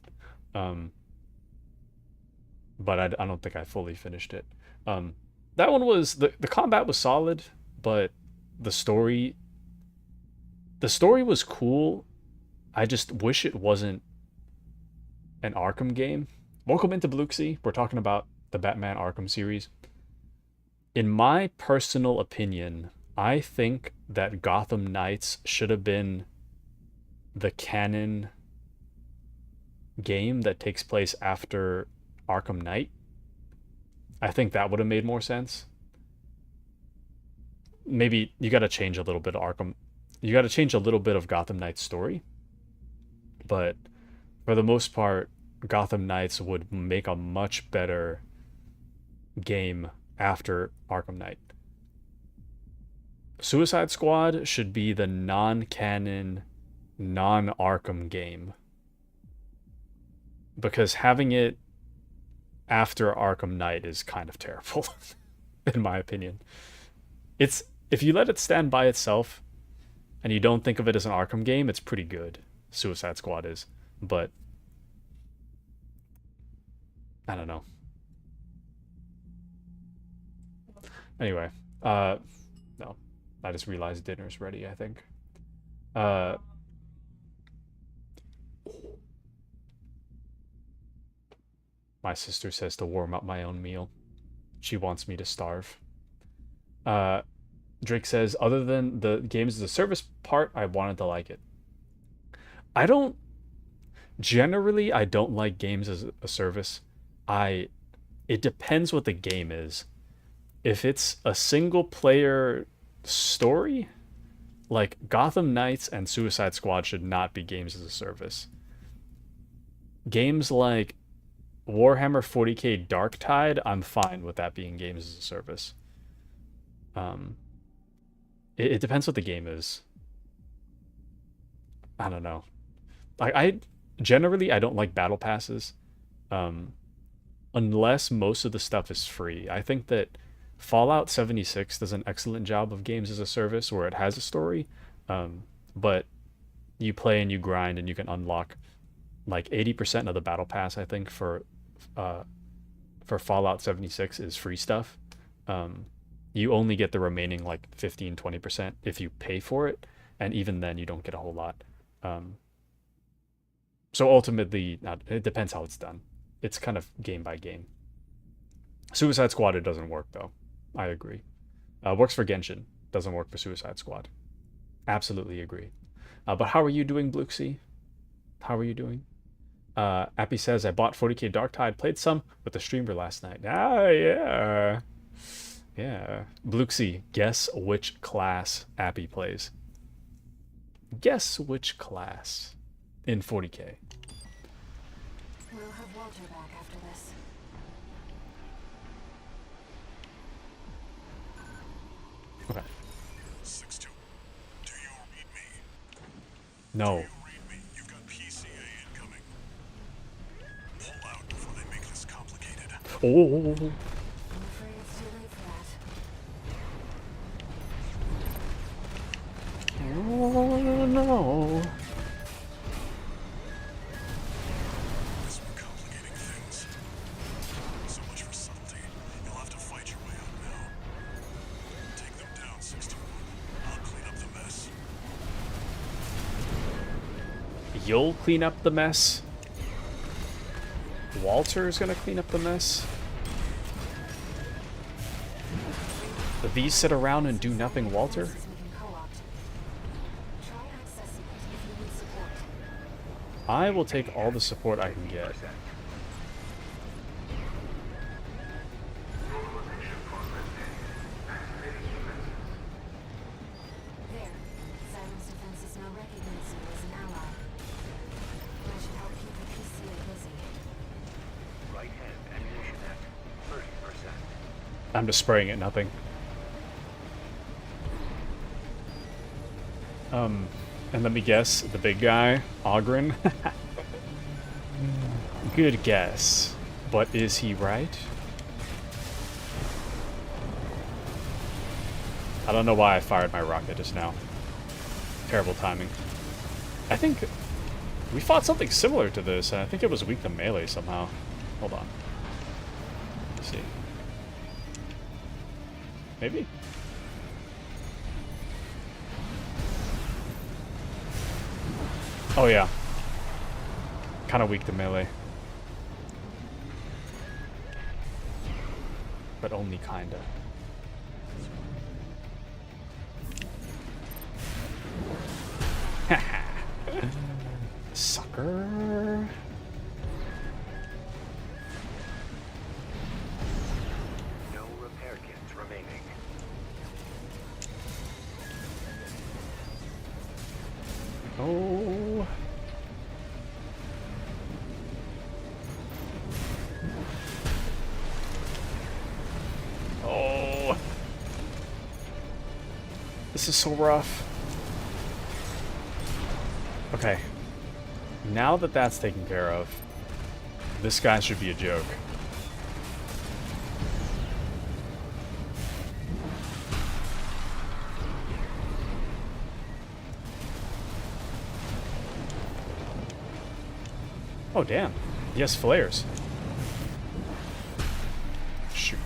But I don't think I fully finished it. That one was, the combat was solid, but the story was cool. I just wish it wasn't an Arkham game. Welcome into Bluxy. We're talking about the Batman Arkham series. In my personal opinion, I think that Gotham Knights should have been the canon game that takes place after Arkham Knight. I think that would have made more sense. Maybe you got to change a little bit of Arkham. You got to change a little bit of Gotham Knight's story. But for the most part, Gotham Knights would make a much better game after Arkham Knight. Suicide Squad should be the non-canon, non-Arkham game. Because having it after Arkham Knight is kind of terrible, in my opinion. It's, if you let it stand by itself and you don't think of it as an Arkham game, it's pretty good. Suicide Squad is. But I don't know. Anyway, no. I just realized dinner's ready, I think. My sister says to warm up my own meal. She wants me to starve. Drake says, other than the games as a service part, I wanted to like it. Generally, I don't like games as a service. It depends what the game is. If it's a single player story, like Gotham Knights and Suicide Squad should not be games as a service. Games like Warhammer 40k Darktide, I'm fine with that being games as a service. It depends what the game is. I don't know. I generally I don't like battle passes, unless most of the stuff is free. I think that Fallout 76 does an excellent job of games as a service where it has a story, but you play and you grind and you can unlock like 80% of the battle pass. I think for Fallout 76 is free stuff. You only get the remaining like 15-20% if you pay for it, and even then you don't get a whole lot. So ultimately, it depends how it's done. It's kind of game by game. Suicide Squad, it doesn't work though. I agree. Works for Genshin, doesn't work for Suicide Squad. Absolutely agree. But how are you doing, Bluxy? How are you doing? Appy says, I bought 40k Darktide, played some with the streamer last night. Ah, yeah. Yeah. Bluxy, guess which class Appy plays. Guess which class in 40k. We'll have Walter back after this. Okay. 6-2. Do you read me? No. Read me. You've got PCA incoming. Pull out before they make this complicated. Oh. I'm afraid it's too late for that. Oh, no. This we're complicating things. So much for subtlety. You'll have to fight your way out now. Take them down, 6-2. I'll clean up the mess. You'll clean up the mess? Walter's gonna clean up the mess? These sit around and do nothing, Walter? We can co-opt. Try accessing it if you need support. I will take all the support I can get. There. Simon's defenses now recognize you as an ally. That should help keep the PCA busy. Right hand ammunition at 30%. I'm just spraying at nothing. And let me guess, the big guy, Ogren. Good guess. But is he right? I don't know why I fired my rocket just now. Terrible timing. I think we fought something similar to this, and I think it was weak to melee somehow. Hold on. Let's see. Maybe? Oh yeah. Kind of weak to melee. But only kinda. Sucker. No repair kits remaining. Oh. Oh. This is so rough. Okay. Now that that's taken care of, this guy should be a joke. Oh, damn. He has flares. Shoot.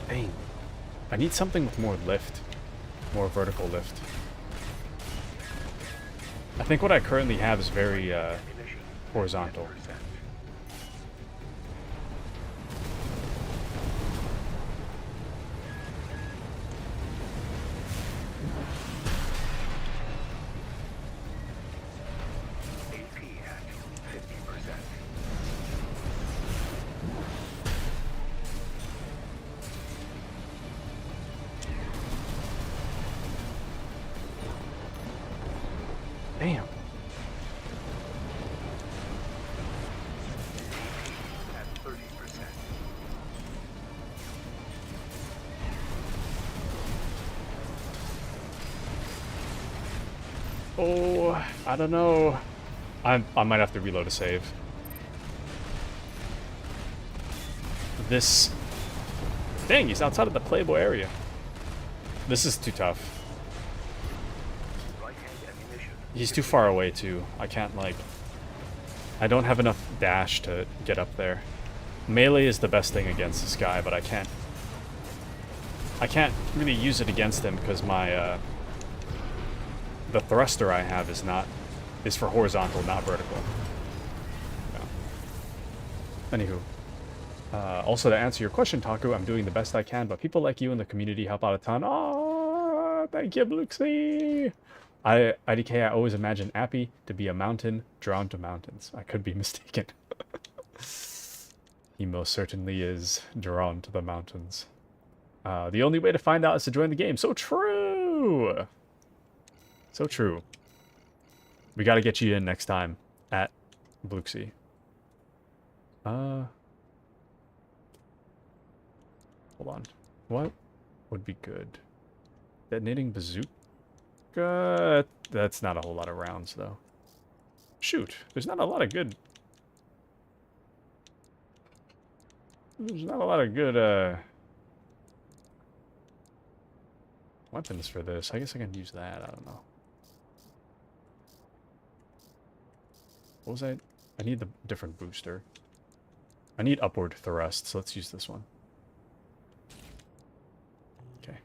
Dang. I need something with more lift. More vertical lift. I think what I currently have is very horizontal. AP at 50%. Damn. At 30%. Oh, I don't know. I might have to reload a save. This... Dang, he's outside of the playable area. This is too tough. Right-hand ammunition. He's too far away, too. I can't, like... I don't have enough dash to get up there. Melee is the best thing against this guy, but I can't really use it against him because my, the thruster I have is for horizontal, not vertical. Yeah. Anywho. Also, to answer your question, Taku, I'm doing the best I can, but people like you in the community help out a ton. Oh, thank you, Bluxy! IDK, I always imagine Appy to be a mountain drawn to mountains. I could be mistaken. He most certainly is drawn to the mountains. The only way to find out is to join the game. So true! So true. We gotta get you in next time at Bluxy. Hold on. What would be good? Detonating bazooka? That's not a whole lot of rounds, though. Shoot, there's not a lot of good... There's not a lot of good, weapons for this. I guess I can use that. I don't know. What was I need the different booster. I need upward thrust, so let's use this one. Okay.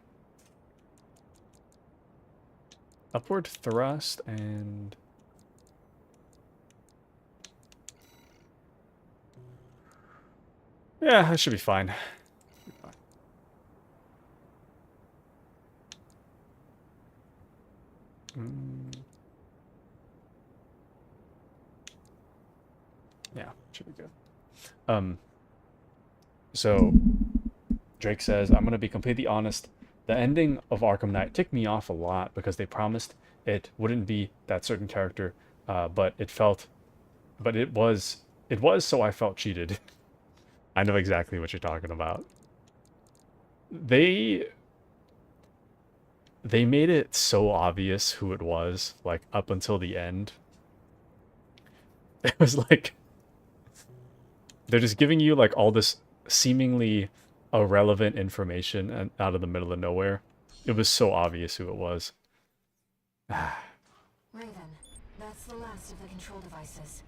Upward thrust and... Yeah, that should be fine. Yeah, should be good. So Drake says, I'm gonna be completely honest. The ending of Arkham Knight ticked me off a lot because they promised it wouldn't be that certain character, but it was, so I felt cheated. I know exactly what you're talking about. They made it so obvious who it was, like up until the end. It was like they're just giving you like all this seemingly irrelevant information and out of the middle of nowhere. It was so obvious who it was. Raven, that's the last of the control devices.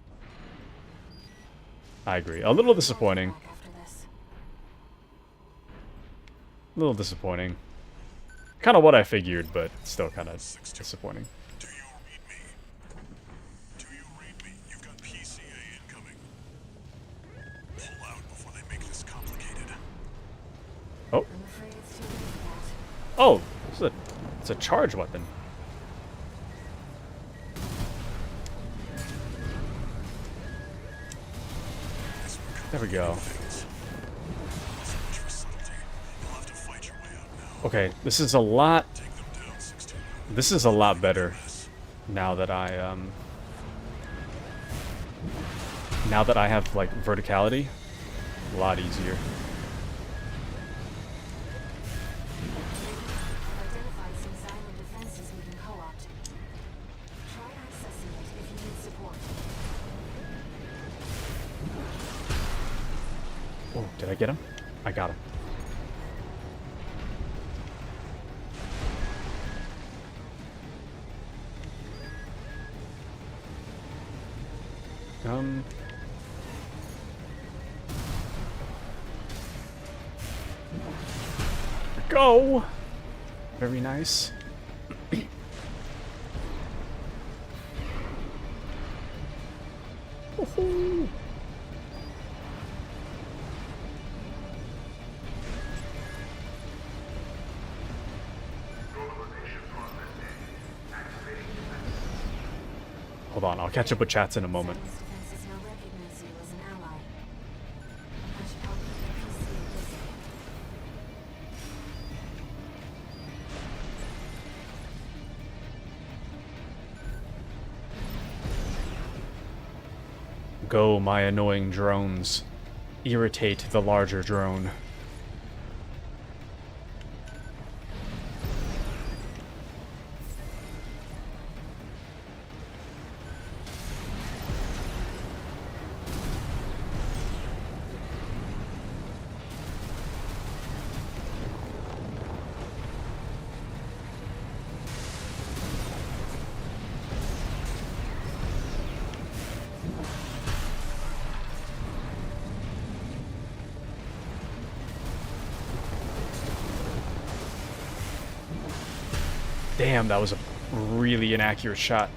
I agree. A little disappointing. Back after this. A little disappointing. Kind of what I figured, but still kind of disappointing. Do you read me? Do you read me? You've got PCA incoming. Pull out before they make this complicated. Oh, I'm afraid it's too late for that. oh, it's a charge weapon. There we go. So much for subtlety. You'll have to fight your way out now. Okay, this is a lot. Take them down, 16. This is a lot better now that I have like verticality. A lot easier. I've identified some silent defenses we can co-opt. Try accessing it if you need support. Oh, did I get him? I got him. Go! Very nice. Woohoo! Hold on, I'll catch up with chats in a moment. Silence defenses now recognize you as an ally. I should help keep the PCA busy. Go, my annoying drones. Irritate the larger drone. Damn, that was a really inaccurate shot.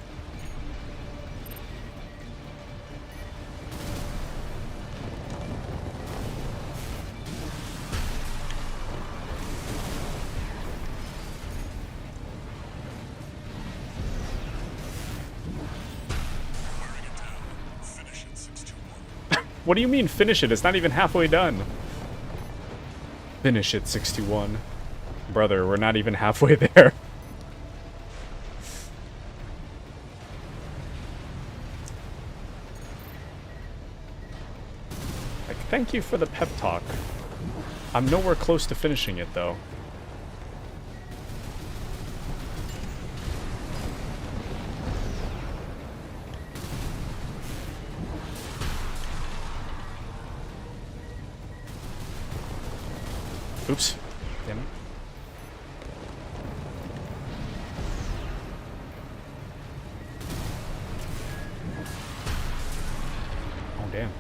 Finish it, 621. What do you mean finish it? It's not even halfway done. Finish it, 61. Brother, we're not even halfway there. Like, thank you for the pep talk. I'm nowhere close to finishing it, though. Oops. Damn it. Oh, damn.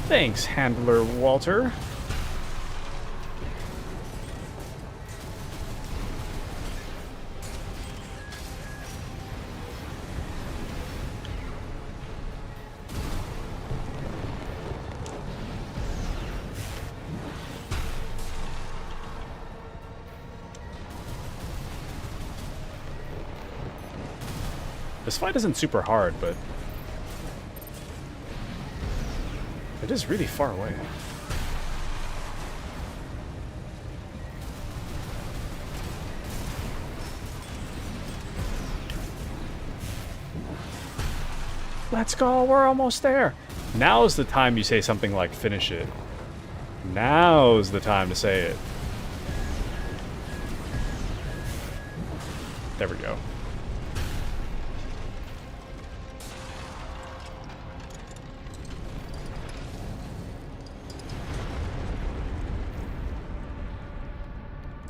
Thanks, Handler Walter. This fight isn't super hard, but it is really far away. Let's go, we're almost there. Now's the time you say something like finish it. Now's the time to say it. There we go.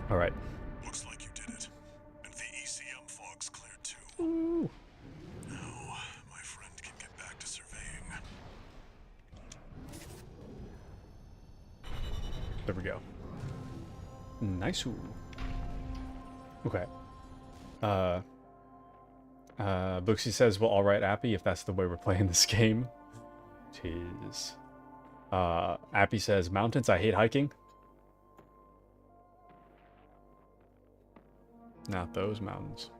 All right. Looks like you did it. And the ECM fog's cleared too. Ooh. Now, my friend can get back to surveying. There we go. Nice. Okay. Booksy says, well, alright, Appy, if that's the way we're playing this game. Jeez. Appy says, mountains, I hate hiking. Not those mountains.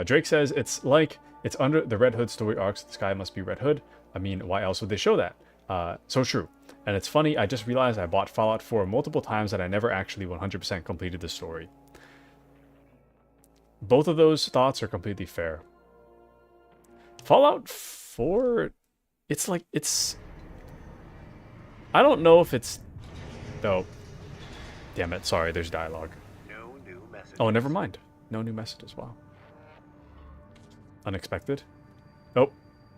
Drake says, it's like, it's under the Red Hood story arcs, the sky must be Red Hood. I mean, why else would they show that? So true. And it's funny, I just realized I bought Fallout 4 multiple times and I never actually 100% completed the story. Both of those thoughts are completely fair. Fallout 4, it's like, it's... I don't know if it's... Oh. Damn it, sorry, there's dialogue. No new messages. Oh, never mind. No new messages, wow. Unexpected? Oh,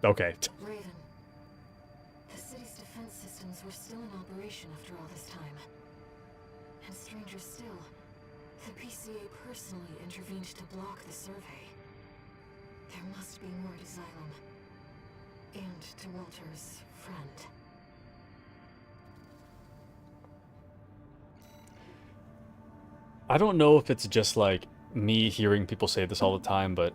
okay. Raven, the city's defense systems were still in operation after all this time. And stranger still, the PCA personally intervened to block the survey. There must be more at Asylum. And to Walter's friend. I don't know if it's just like me hearing people say this all the time, but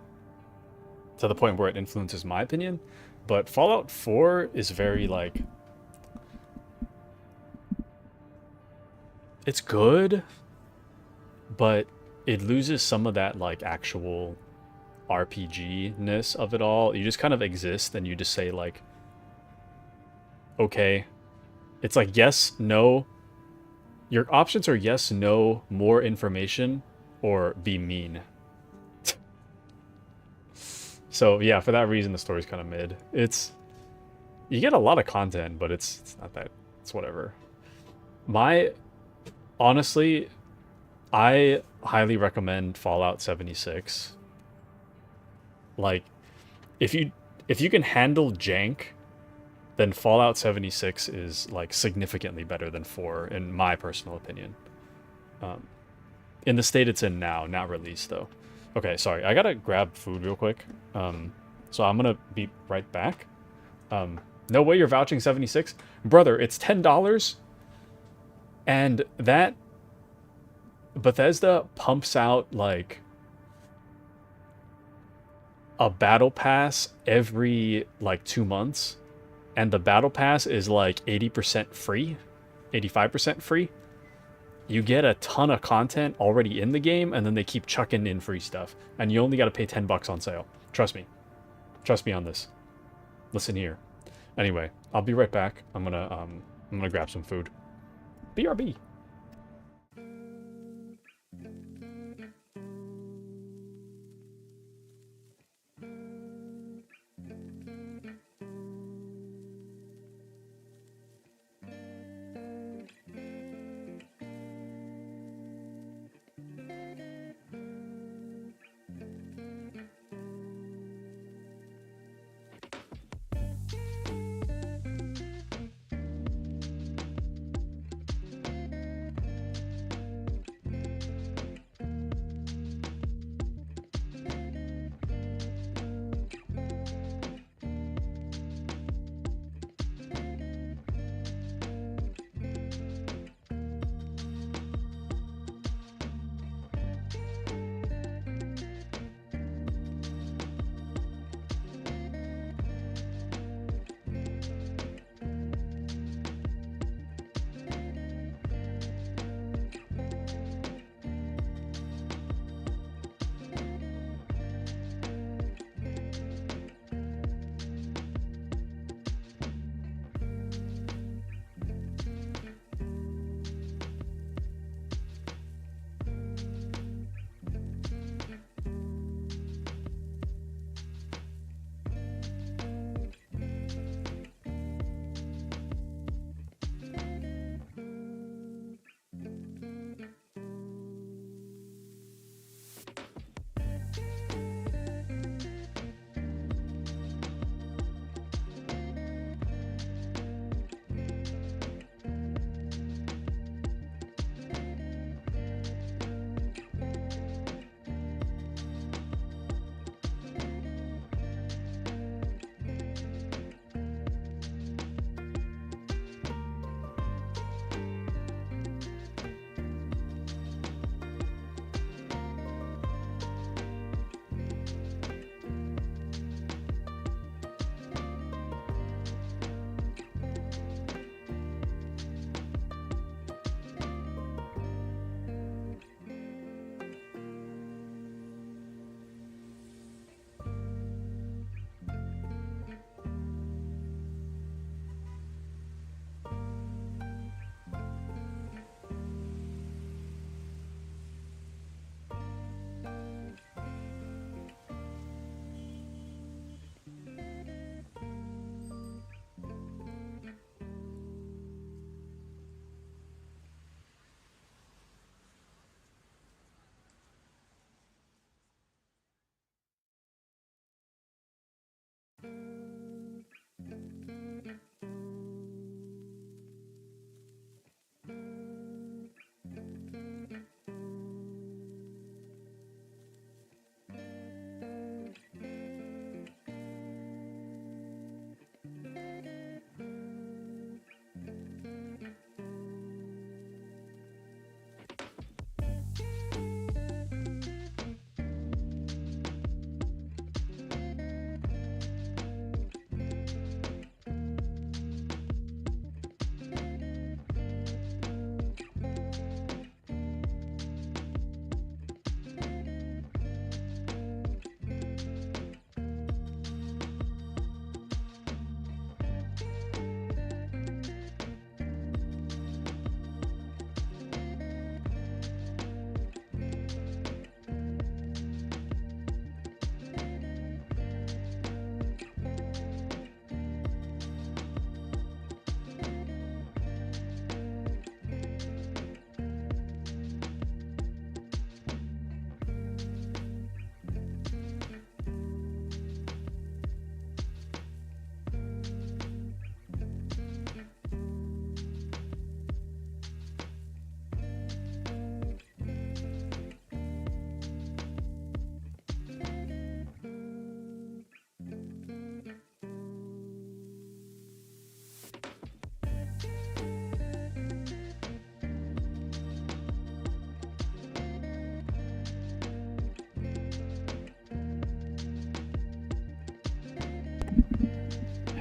to the point where it influences my opinion. But Fallout 4 is very like... It's good, but it loses some of that like actual RPG-ness of it all. You just kind of exist and you just say like, okay. It's like yes, no. Your options are yes, no, more information, or be mean. So yeah, for that reason, the story's kind of mid. You get a lot of content, but it's not that. It's whatever. Honestly, I highly recommend Fallout 76. Like, if you can handle jank, then Fallout 76 is like significantly better than 4, in my personal opinion. In the state it's in now, not released though. Okay, sorry, I gotta grab food real quick. So I'm gonna be right back. No way you're vouching 76? Brother, it's $10, and that Bethesda pumps out like a battle pass every like 2 months. And the battle pass is like 80% free, 85% free. You get a ton of content already in the game, and then they keep chucking in free stuff. And you only got to pay $10 on sale. Trust me. Trust me on this. Listen here. Anyway, I'll be right back. I'm gonna grab some food. BRB.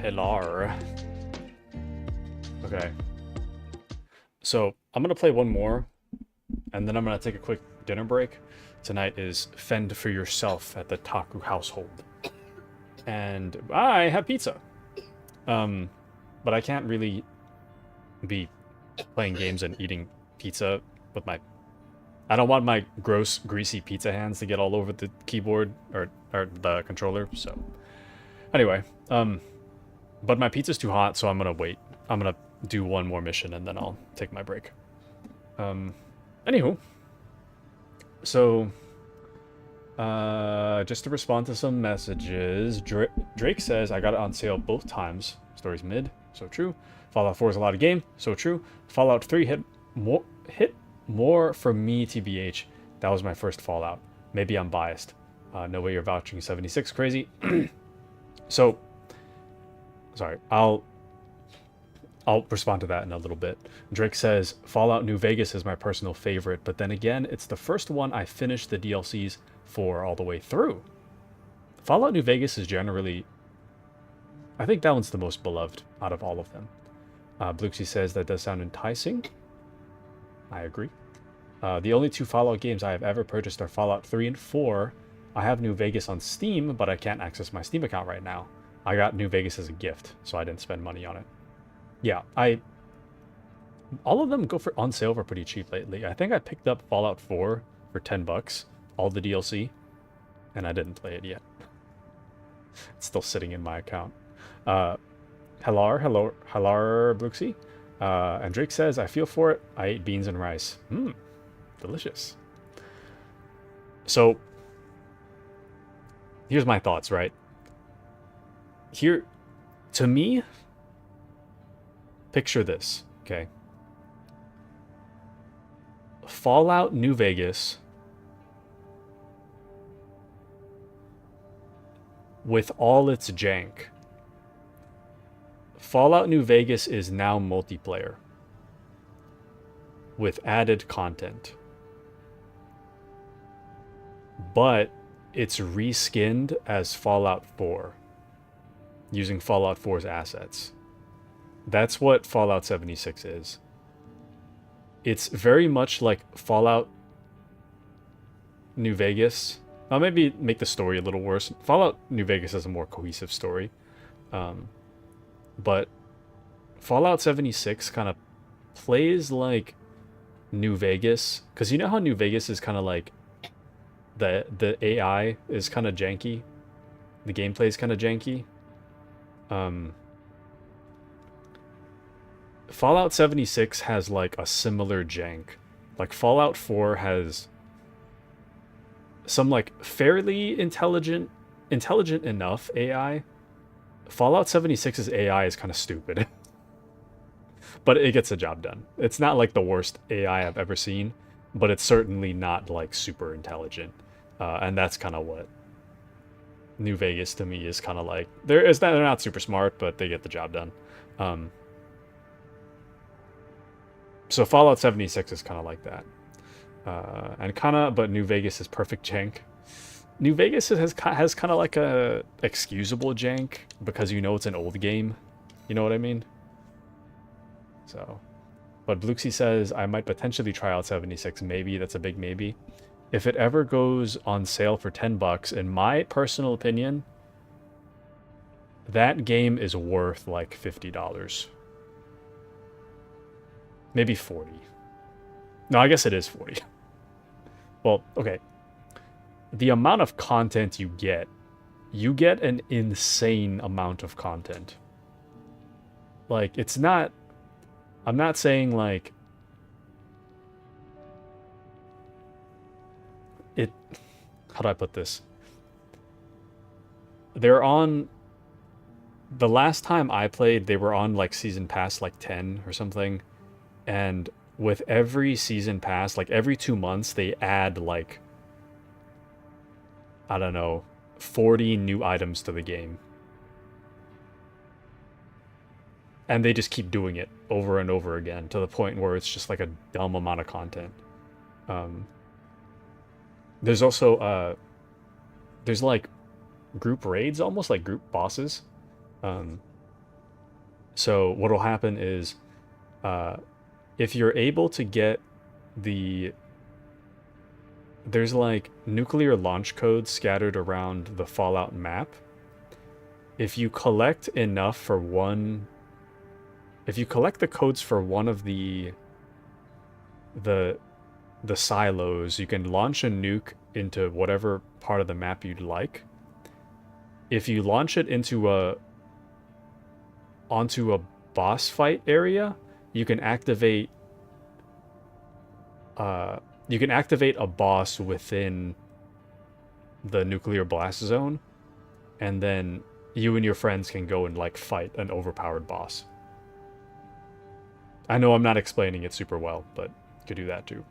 Hello. Okay. So I'm gonna play one more, and then I'm gonna take a quick dinner break. Tonight is Fend for Yourself at the Taku household. And I have pizza. But I can't really be playing games and eating pizza with my... I don't want my gross, greasy pizza hands to get all over the keyboard or the controller, so... Anyway, but my pizza's too hot, so I'm gonna wait. I'm gonna do one more mission and then I'll take my break. Anywho. So, just to respond to some messages, Drake says, I got it on sale both times. Story's mid, so true. Fallout 4 is a lot of game, so true. Fallout 3 hit more for me, TBH. That was my first Fallout. Maybe I'm biased. No way you're vouching 76 crazy. So, sorry, I'll respond to that in a little bit. Drake says, Fallout New Vegas is my personal favorite, but then again, it's the first one I finished the DLCs for all the way through. Fallout New Vegas is generally... I think that one's the most beloved out of all of them. Bluxy says that does sound enticing. I agree. The only two Fallout games I have ever purchased are Fallout 3 and 4. I have New Vegas on Steam, but I can't access my Steam account right now. I got New Vegas as a gift, so I didn't spend money on it. Yeah, all of them go on sale for pretty cheap lately. I think I picked up Fallout 4 for $10, all the DLC, and I didn't play it yet. It's still sitting in my account. Hello, Bluxy. And Drake says, I feel for it. I ate beans and rice. Delicious. So, here's my thoughts, right? Here, to me, picture this, okay? Fallout New Vegas with all its jank. Fallout New Vegas is now multiplayer with added content. But it's reskinned as Fallout 4 using Fallout 4's assets. That's what Fallout 76 is. It's very much like Fallout New Vegas. I'll maybe make the story a little worse. Fallout New Vegas has a more cohesive story. But Fallout 76 kind of plays like New Vegas. Because you know how New Vegas is kind of like... The AI is kind of janky. The gameplay is kind of janky. Fallout 76 has like a similar jank. Like Fallout 4 has some like fairly intelligent enough AI. Fallout 76's AI is kind of stupid. But it gets the job done. It's not like the worst AI I've ever seen, but it's certainly not like super intelligent. And that's kind of what New Vegas to me is kind of like. They're not super smart, but they get the job done. So Fallout 76 is kind of like that. But New Vegas is perfect jank. New Vegas has kind of like a excusable jank because you know it's an old game. You know what I mean? So, but Bluxy says I might potentially try out 76. Maybe that's a big maybe. If it ever goes on sale for $10, in my personal opinion, that game is worth like $50. Maybe 40. No, I guess it is 40. Well, okay. The amount of content you get an insane amount of content. Like, it's not... I'm not saying, like... How do I put this? They're on... The last time I played, they were on, like, Season Pass, like, 10 or something. And with every Season Pass, like, every 2 months, they add, like... I don't know, 40 new items to the game. And they just keep doing it over and over again to the point where it's just like a dumb amount of content. There's also, there's like group raids, almost like group bosses. So what'll happen is, if you're able to get there's like nuclear launch codes scattered around the Fallout map. If you collect enough for one, if you collect the codes for one of the silos, you can launch a nuke into whatever part of the map you'd like. If you launch it onto a boss fight area, you can activate a boss within the nuclear blast zone, and then you and your friends can go and like fight an overpowered boss. I know I'm not explaining it super well, but you could do that too.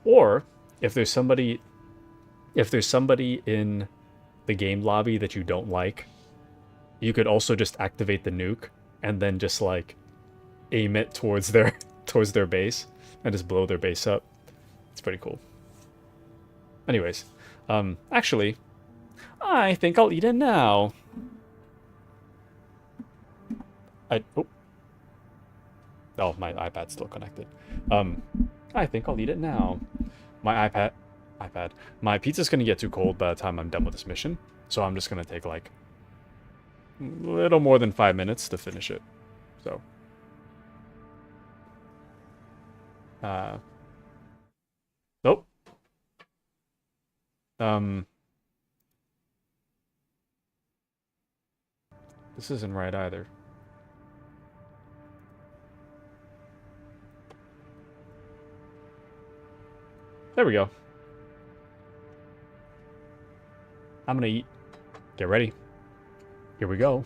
Or if there's somebody in the game lobby that you don't like, you could also just activate the nuke and then just like aim it towards their base and just blow their base up. It's pretty cool. Anyways, actually, I think I'll eat it now. Oh, my iPad's still connected. I think I'll eat it now. My my pizza's gonna get too cold by the time I'm done with this mission, so I'm just gonna take like a little more than 5 minutes to finish it. So, nope. This isn't right either. There we go. I'm gonna eat. Get ready. Here we go.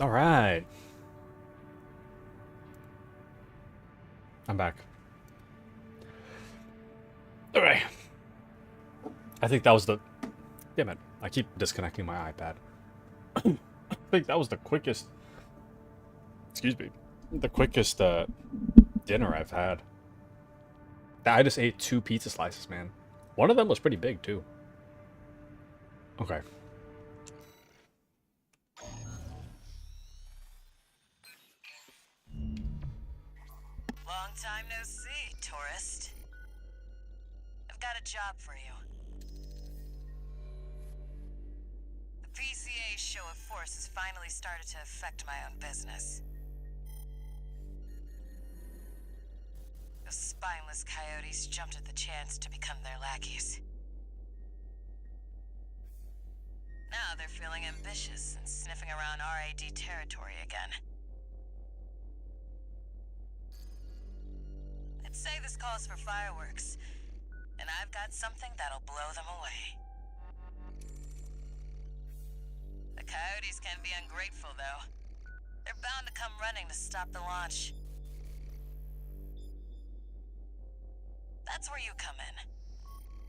All right. I'm back. All right. I think that was the... Damn it. I keep disconnecting my iPad. I think that was the quickest... Excuse me. The quickest dinner I've had. I just ate 2 pizza slices, man. One of them was pretty big, too. Okay. Long time no see, tourist. I've got a job for you. The PCA's show of force has finally started to affect my own business. Those spineless coyotes jumped at the chance to become their lackeys. Now they're feeling ambitious and sniffing around RAD territory again. I'd say this calls for fireworks, and I've got something that'll blow them away. The coyotes can be ungrateful, though. They're bound to come running to stop the launch. That's where you come in.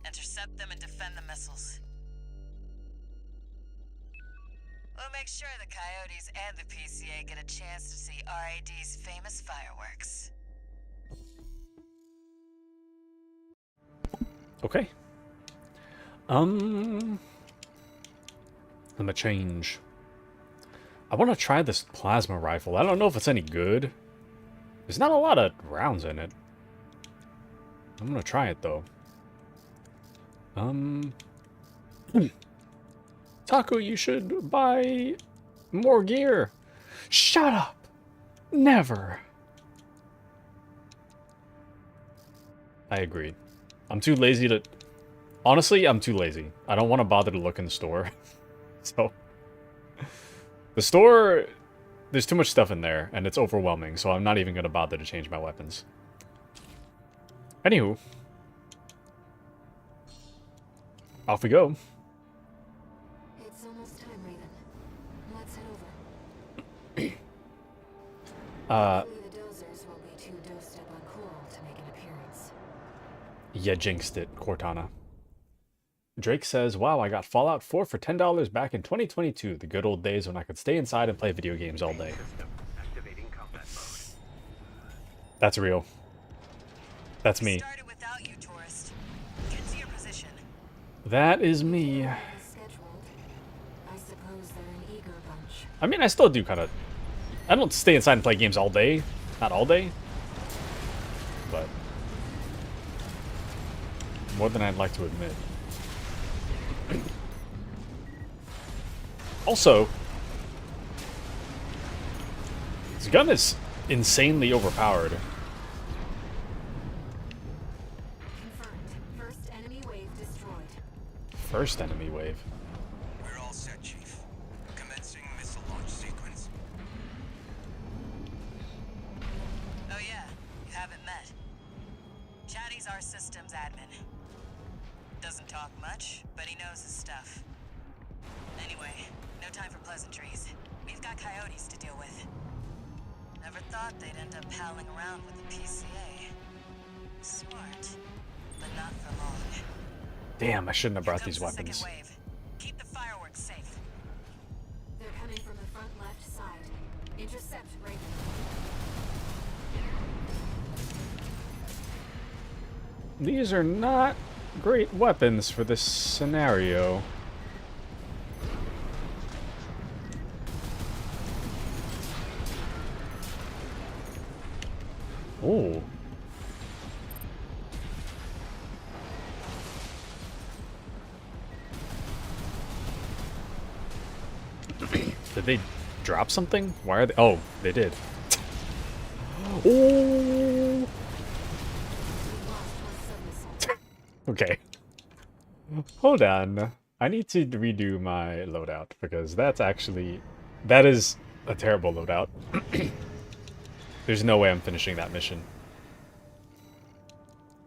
Intercept them and defend the missiles. We'll make sure the coyotes and the PCA get a chance to see RAD's famous fireworks. Okay. Let me change. I want to try this plasma rifle. I don't know if it's any good. There's not a lot of rounds in it. I'm gonna try it though. Taku, you should buy more gear. Shut up. Never. I agree. I'm too lazy to... Honestly, I'm too lazy. I don't want to bother to look in the store. So... The store... There's too much stuff in there, and it's overwhelming, so I'm not even going to bother to change my weapons. Anywho. Off we go. It's almost time, Raven. Let's head over. Hopefully the dozers won't be too dosed up on coral to make an appearance. Ya jinxed it, Cortana. Drake says, wow, I got Fallout 4 for $10 back in 2022. The good old days when I could stay inside and play video games all day. That's real. That's me. Started without you, tourist. Get to your position. That is me. As scheduled. I suppose they're an eager bunch. I mean, I still do kind of... I don't stay inside and play games all day. Not all day. But... more than I'd like to admit. Also... this gun is insanely overpowered. Confirmed. First enemy wave destroyed. First enemy wave. We're all set, Chief. Commencing missile launch sequence. Oh yeah, you haven't met. Chatty's our systems admin. Doesn't talk much, but he knows his stuff. Anyway, no time for pleasantries. We've got coyotes to deal with. Never thought they'd end up palling around with the PCA. Smart, but not for long. Damn, I shouldn't have Here brought comes these the second weapons. wave. Keep the fireworks safe. They're coming from the front left side. Intercept, Raven. These are not great weapons for this scenario. Oh. Did they drop something? Why are they... oh, they did. Oh. We lost one sub-missile. Okay. Hold on. I need to redo my loadout because that's actually... that is a terrible loadout. There's no way I'm finishing that mission.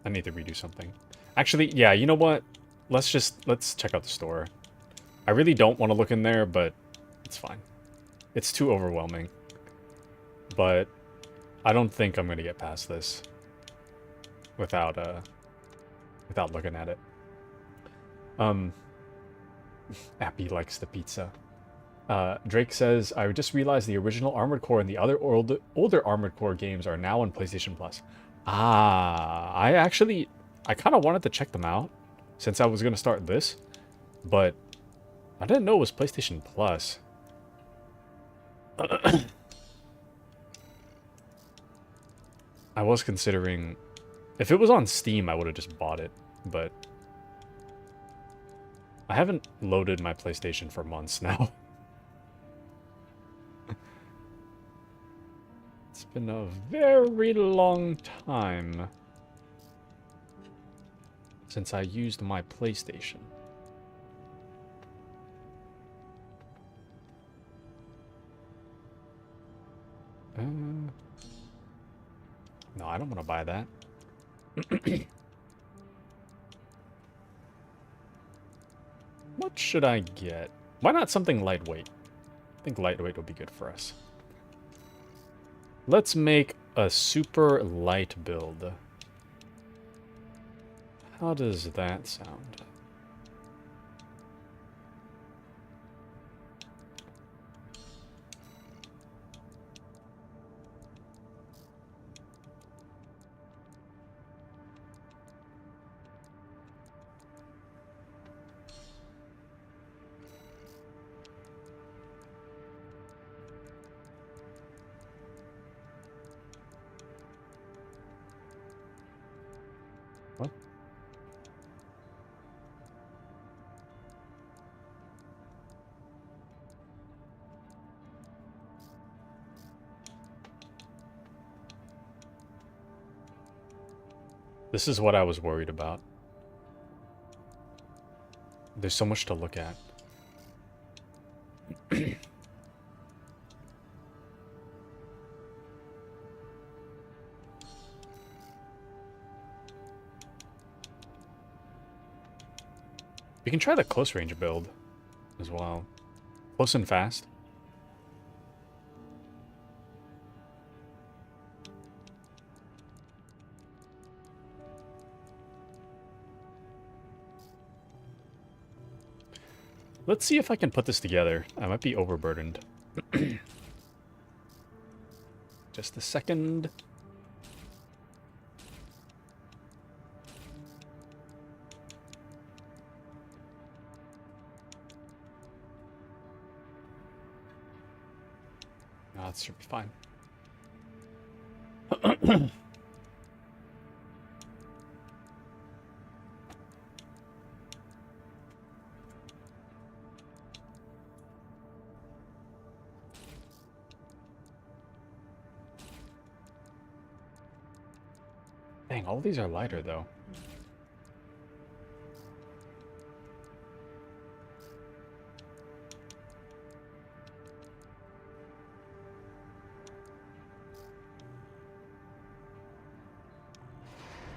I need to redo something. Actually, yeah, you know what? Let's check out the store. I really don't want to look in there, but it's fine. It's too overwhelming. But I don't think I'm gonna get past this without looking at it. Appy likes the pizza. Drake says, I just realized the original Armored Core and the other older Armored Core games are now on PlayStation Plus. Ah, I kind of wanted to check them out since I was going to start this, but I didn't know it was PlayStation Plus. I was considering, if it was on Steam, I would have just bought it, but I haven't loaded my PlayStation for months now. It's been a very long time since I used my PlayStation. No, I don't want to buy that. What should I get? Why not something lightweight? I think lightweight would be good for us. Let's make a super light build. How does that sound? What? This is what I was worried about. There's so much to look at. We can try the close range build as well. Close and fast. Let's see if I can put this together. I might be overburdened. Just a second. No, that should be fine. Dang, all these are lighter though.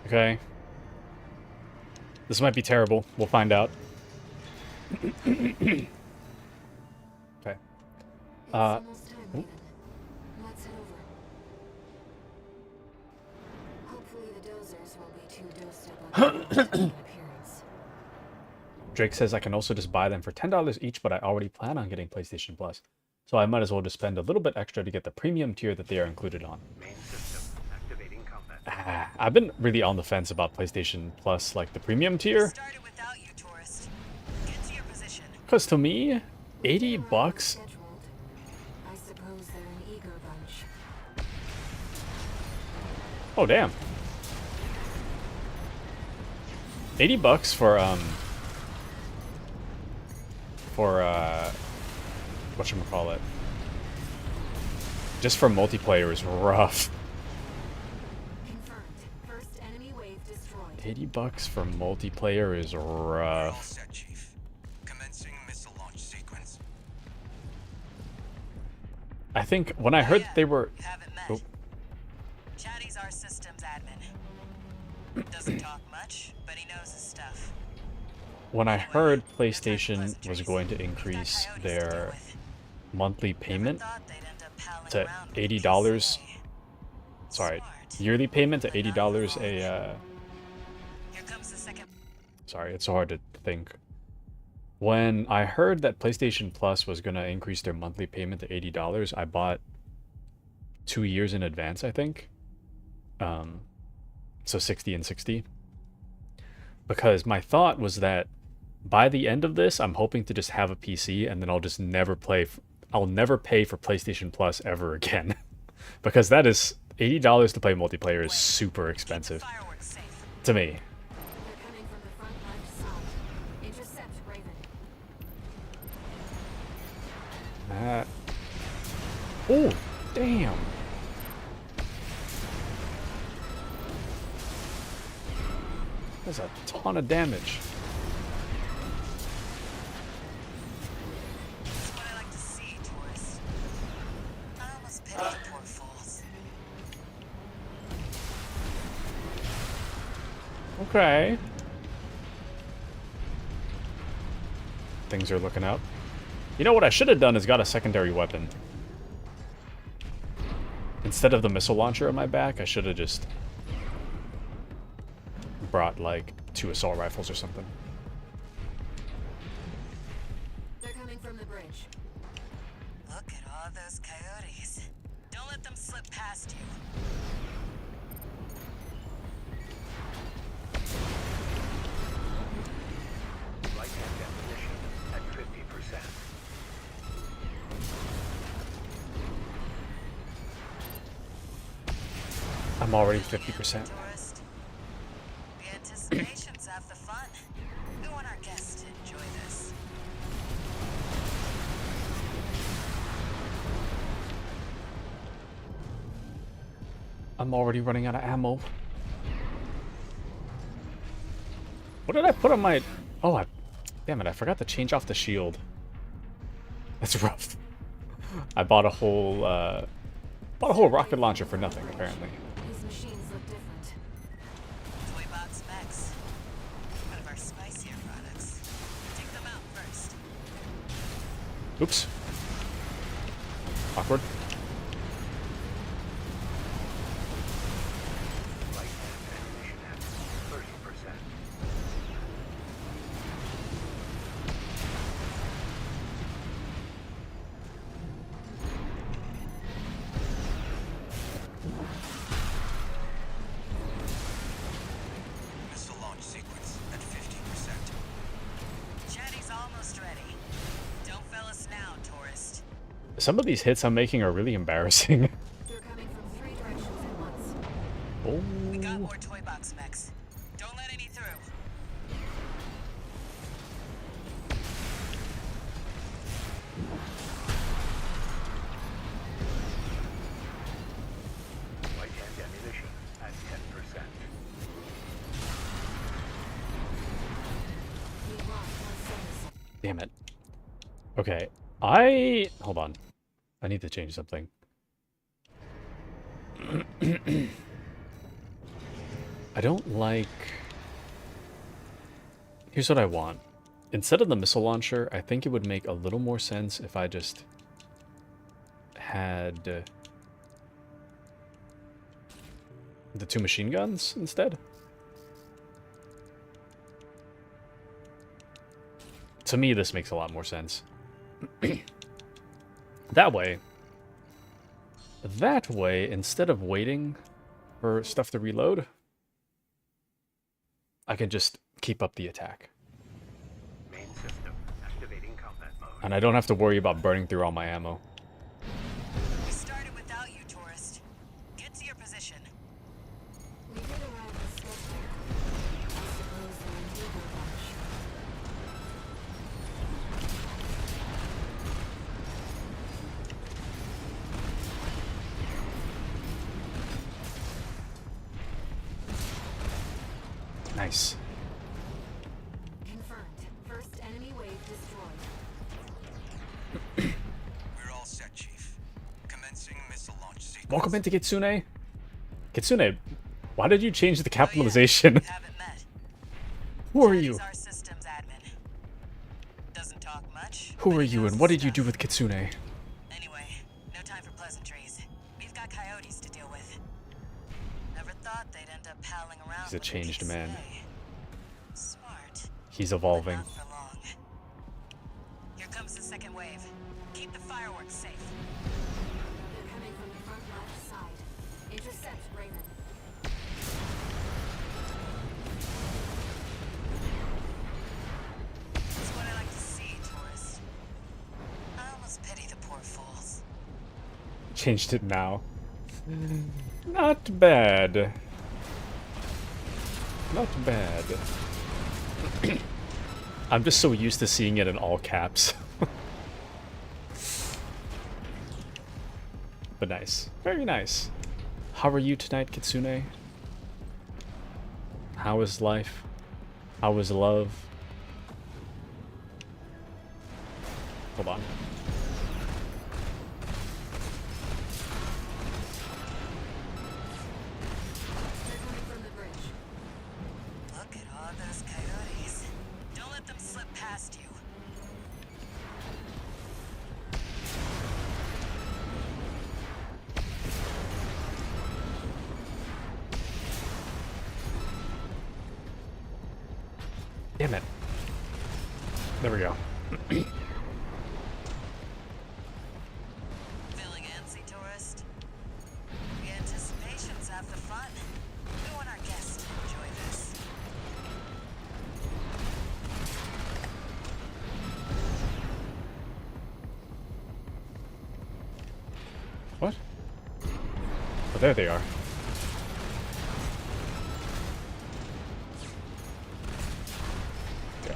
Okay. This might be terrible. We'll find out. Okay. It's almost time, Raven. Let's head over. Hopefully the dozers will be too dosed up on the appearance. Drake says I can also just buy them for $10 each, but I already plan on getting PlayStation Plus. So I might as well just spend a little bit extra to get the premium tier that they are included on. Main system activating combat. I've been really on the fence about PlayStation Plus, like the premium tier. Started without you, tourist. Get to your position. Because to me, 80 bucks. Scheduled. I suppose they're an eager bunch. Oh, damn. 80 bucks for whatchamacallit. Just for multiplayer is rough. Confirmed. First enemy wave destroyed. 80 bucks for multiplayer is All rough. set, Chief. Commencing missile launch sequence. I think when I heard they were... Haven't met. Oh. Chatty's our systems admin. Doesn't talk much, but he knows his stuff. When I heard PlayStation was going to increase their monthly Never payment thought they'd end up palling to around with $80. PCA. Sorry, Smart. yearly payment to But not $80 for a long. Here comes the second. sorry, it's so hard to think. When I heard that PlayStation Plus was gonna increase their monthly payment to $80, I bought 2 years in advance, I think. So 60 and 60. Because my thought was that by the end of this, I'm hoping to just have a PC and then I'll just never play. I'll never pay for PlayStation Plus ever again. Because that is $80 to play multiplayer is super expensive Fireworks safe. to me. They're coming from the front left side. Intercept Raven. Oh, damn. That's a ton of damage. That's what I like to see, tourist. I almost pity the poor fools. Okay. Things are looking up. You know what I should have done is got a secondary weapon. Instead of the missile launcher on my back, I should have just brought like 2 assault rifles or something. They're coming from the bridge. Look at all those coyotes. Don't let them slip past you. Light hand ammunition at 50%. I'm already 50%. Tourist. The anticipation's half the fun. We want our guests to enjoy this. I'm already running out of ammo. What did I put on my... Oh, damn it, I forgot to change off the shield. That's rough. I bought a whole rocket launcher for nothing, apparently. These machines look different. Toy box mechs. One of our spicier products. Take them out first. Oops. Awkward. Light hand ammunition at 30%. Missile launch sequence at 50%. Chatty's almost ready. Don't fail us now, tourist. Some of these hits I'm making are really embarrassing. They're coming from 3 directions at once. Oh. We got more toy box mechs. Don't let any through. Light hand ammunition at 10%. We lost one service. Damn it. Okay. Hold on. I need to change something. I don't like... Here's what I want. Instead of the missile launcher, I think it would make a little more sense if I just had the 2 machine guns instead. To me, this makes a lot more sense. That way, instead of waiting for stuff to reload, I can just keep up the attack. Main system activating combat mode. And I don't have to worry about burning through all my ammo. We started without you, tourist. Get to your position. We did arrive as scheduled. I suppose they're in Google Launch. Nice. Confirmed. First enemy wave destroyed. We're all set, Chief. Commencing missile launch sequence. Welcome into Kitsune. Kitsune, why did you change the capitalization? We haven't met. Who are you? Chatty's our systems admin. Doesn't talk much. Who but are he you knows and what his did you do stuff. with Kitsune? He's a changed man. Smart. He's But evolving. not for long. Here comes the second wave. Keep the fireworks safe. They're coming from the front left side. Intercept Raven. That's what I like to see, tourist. I almost pity the poor fools. Changed it now. Not bad. Not bad. I'm just so used to seeing it in all caps. But nice. Very nice. How are you tonight, Kitsune? How is life? How is love? Hold on. They're coming from the bridge. Look at all those coyotes. Don't let them slip past you. Damn it. There we go. Feeling antsy, tourist? The anticipation's half the fun. We want our guests to enjoy this. What? Oh, there they are. Go.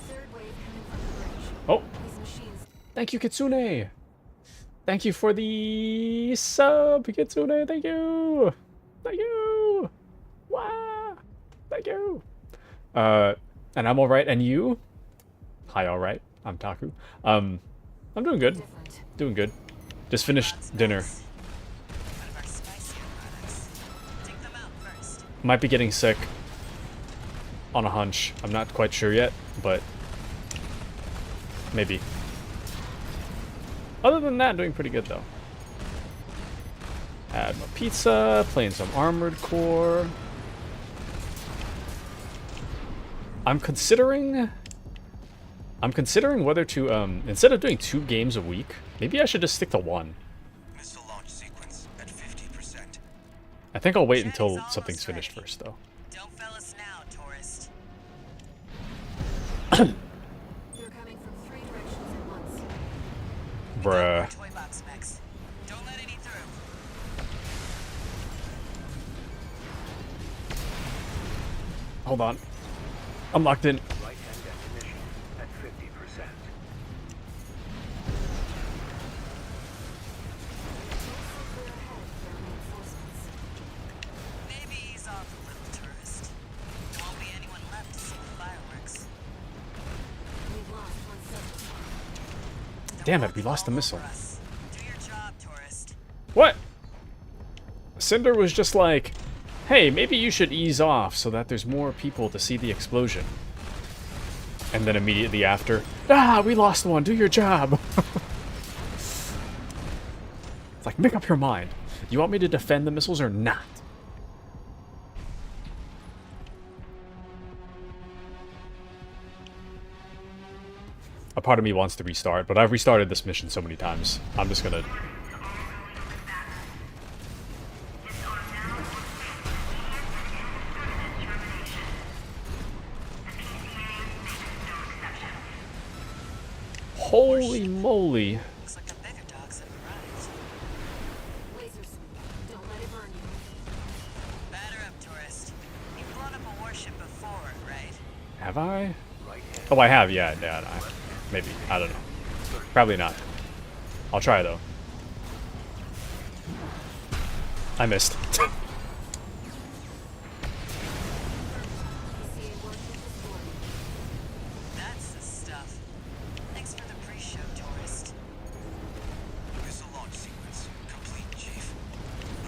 Third wave coming from the bridge. Oh, These machines. thank you, Kitsune. Thank you for the sub, Kitsune. Thank you. Thank you. Wow. Thank you. And I'm all right. And you? Hi, all right. I'm Taku. I'm doing good. Different. Doing good. Just finished dinner. One of our spicier products. Take them out first. Might be getting sick on a hunch. I'm not quite sure yet, but maybe. Other than that, doing pretty good though. Add my pizza, playing some Armored Core. I'm considering whether to instead of doing 2 games a week, maybe I should just stick to 1. Missile launch sequence at 50%. I think I'll wait until Jetty's something's almost finished ready. first though. Don't fail us now, tourist. They're coming from 3 directions at once. Bruh. Toy box mechs. Don't let any through. Hold on. I'm locked in. Right-hand definition at 50%. We're ahead of their reinforcements. Maybe ease off a little, tourist. There won't be anyone left to see the fireworks. We've lost 170. The Damn it, world we lost the all missile. over us. Do your job, tourist. What? Cinder was just like, hey, maybe you should ease off so that there's more people to see the explosion. And then immediately after, ah, we lost one, do your job. It's like, make up your mind. You want me to defend the missiles or not? A part of me wants to restart, but I've restarted this mission so many times. I'm just gonna... Holy moly. Looks like the bigger dogs have arrived. Lasers. Don't let it burn you. Batter up, tourist. You've blown up a warship before, right? Have I? Oh, I have, yeah, maybe. I don't know. Probably not. I'll try, though. I missed. PCA warship destroyed. That's the stuff. Thanks for the pre-show, tourist. Missile launch sequence complete, Chief.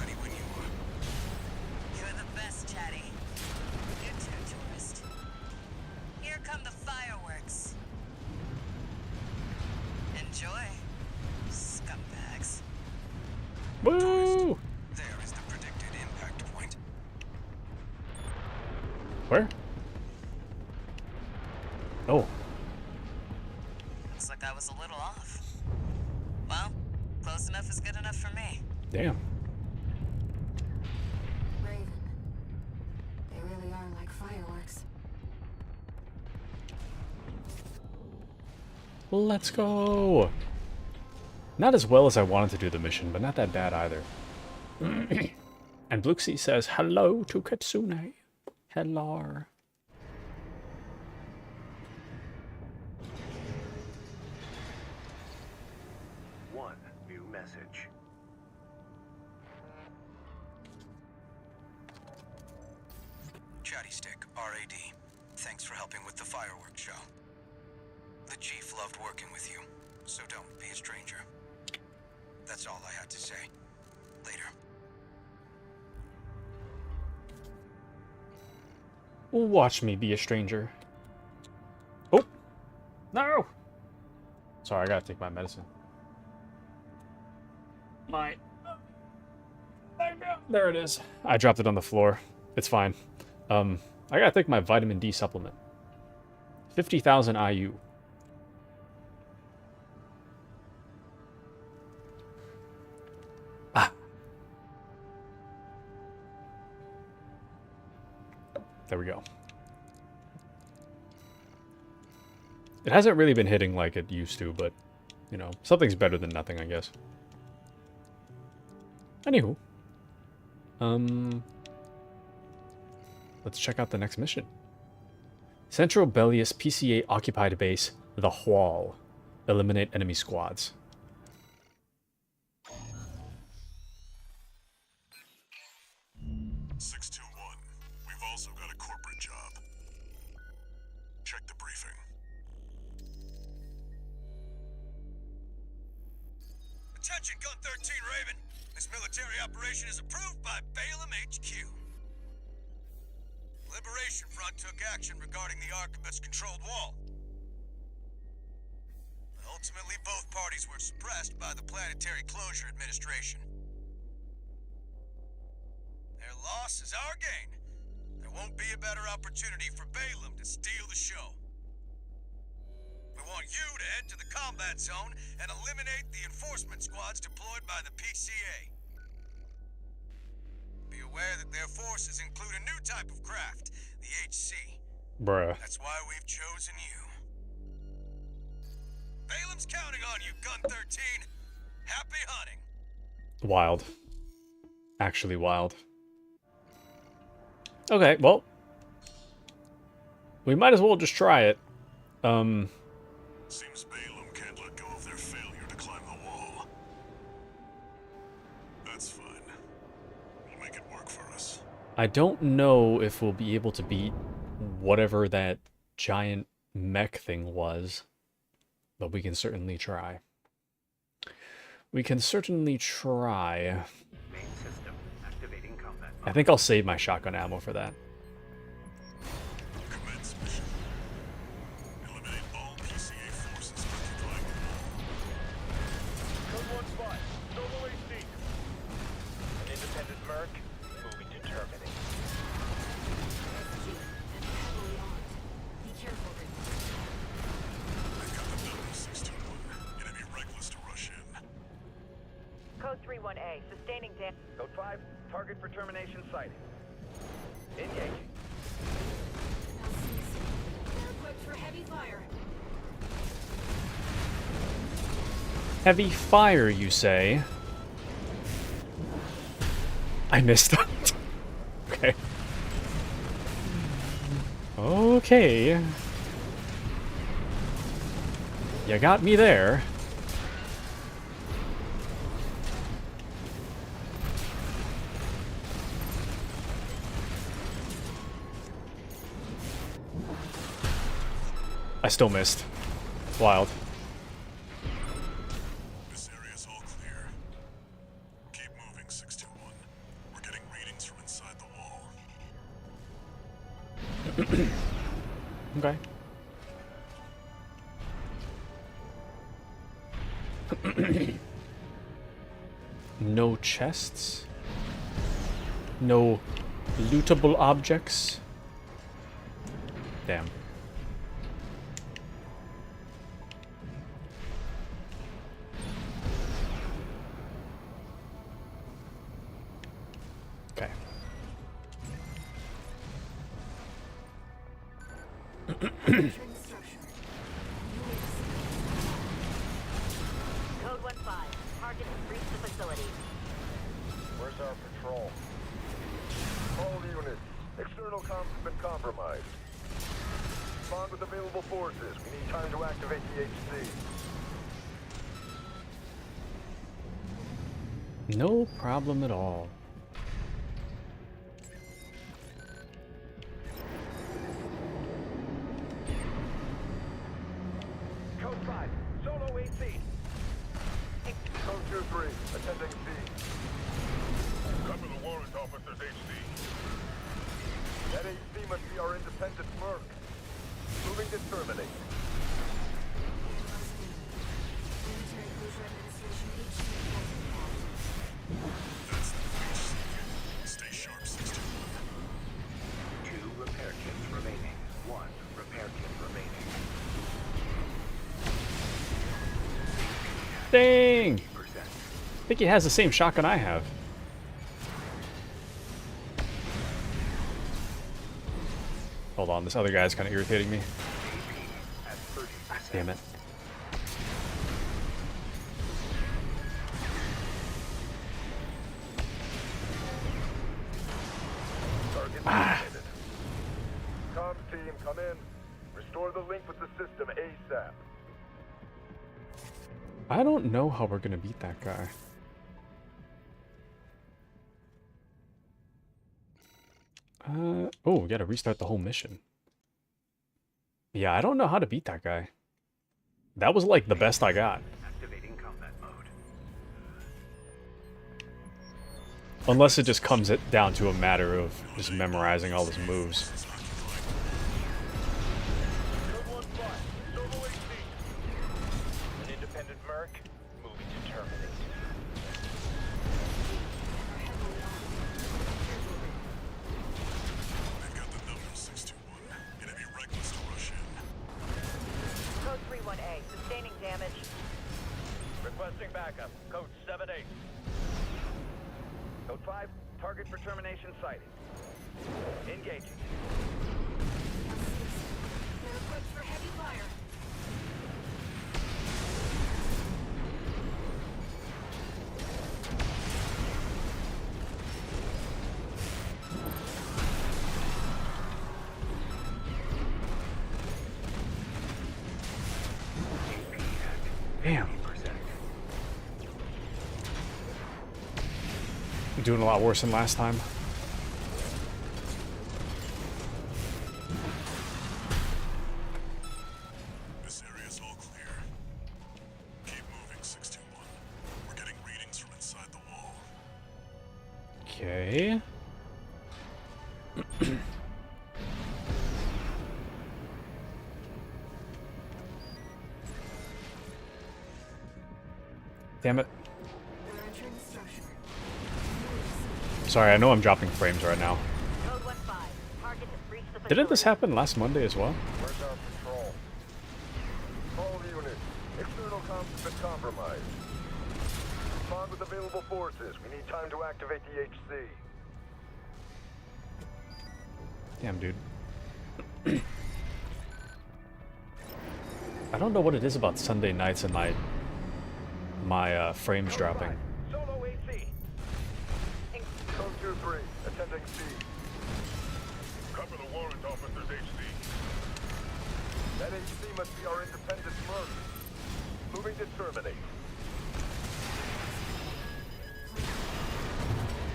Ready when you are. You're the best, Chatty. You too, tourist. Here come the fireworks. Enjoy, scumbags. Woo! There is the predicted impact point. little off. Well, close enough is good enough for me. Damn. Raven. They really are like fireworks. Let's go. Not as well as I wanted to do the mission, but not that bad either. And Bluxy says hello to Kitsune. Hello. One new message. Chatty Stick, RAD. Thanks for helping with the fireworks show. The Chief loved working with you, so don't be a stranger. That's all I had to say. Later. Watch me be a stranger. Oh! No! Sorry, I gotta take my medicine. There it is. I dropped it on the floor. It's fine. I gotta take my vitamin D supplement. 50,000 IU. There we go. It hasn't really been hitting like it used to, but, you know, something's better than nothing, I guess. Anywho. Let's check out the next mission. Central Bellius PCA occupied base, the Wall. Eliminate enemy squads. We've also got a corporate job. Check the briefing. Attention, Gun 13 Raven. This military operation is approved by Balaam HQ. Liberation Front took action regarding the Arquebus-controlled wall. Ultimately, both parties were suppressed by the Planetary Closure Administration. Their loss is our gain. There won't be a better opportunity for Balaam to steal the show. We want you to head to the combat zone and eliminate the enforcement squads deployed by the PCA. Be aware that their forces include a new type of craft, the HC. Bruh. That's why we've chosen you. Balaam's counting on you, Gun 13. Happy hunting. Wild. Actually wild. Okay, well. We might as well just try it. Seems Balaam can't let go of their failure to climb the wall. That's fine. We'll make it work for us. I don't know if we'll be able to beat whatever that giant mech thing was. But we can certainly try. We can certainly try. Main system activating combat. I think I'll save my shotgun ammo for that. Commence mission. Eliminate all PCA forces occupying the wall. Code 1 spot. Solo AC. An independent merc moving to terminate. SG, and heavily armed. Be careful, Raven. They've got the number 621. Enemy reckless to rush in. Code 31A, sustaining damage. Code 5. Target for termination sighted. Engaging. Now cease. They're equipped for heavy fire. Heavy fire, you say? I missed it. Okay. Okay. You got me there. I still missed. Wild. This area's all clear. Keep moving, 621. We're getting readings from inside the wall. Okay. No chests. No lootable objects. Damn. Okay. Entering the structure. Code 1-5. Target has breached the facility. Where's our patrol? All units. External comms have been compromised. Respond with available forces. We need time to activate the HC. No problem at all. Code 5. Solo AC. Code 2-3. Attending C. Cover the warrant officer's HC. That HC must be our independent merc. Moving to terminate. Military Closure Administration HQ has That's the breach seeker. Stay sharp, 621. 2 repair kits remaining. 1 repair kit remaining. Dang! 50%. I think he has the same shotgun I have. Hold on, this other guy's kind of irritating me. AP at 30%. Damn it. Target Ah. eliminated. Comms team, come in. Restore the link with the system ASAP. I don't know how we're gonna beat that guy. Oh, we gotta restart the whole mission. Yeah, I don't know how to beat that guy. That was like the best I got. Activating combat mode. Unless it just comes down to a matter of just memorizing all his moves. Code 1-5. Solo AC. An independent merc. Moving to terminate. They've got the numbers, 621. It'd be reckless to rush in. Code 3-1A. Sustaining damage. Requesting backup. Code 7-8. Code 5. Target for termination sighted. Engaging. They're equipped for heavy fire. Damn. I'm doing a lot worse than last time. This area's all clear. Keep moving, 621. We're getting readings from inside the wall. Okay. Damn it. We're entering the structure. Sorry, I know I'm dropping frames right now. Code 1-5. Target has breached the facility. Didn't this happen last Monday as well? Where's our patrol? All units. External comms have been compromised. Respond with available forces. We need time to activate the HC. Damn, dude. I don't know what it is about Sunday nights and my frames dropping. Solo AC. Code 2-3. Attending C. Cover the warrant officer's HC. That HC must be our independent merc. Moving to terminate.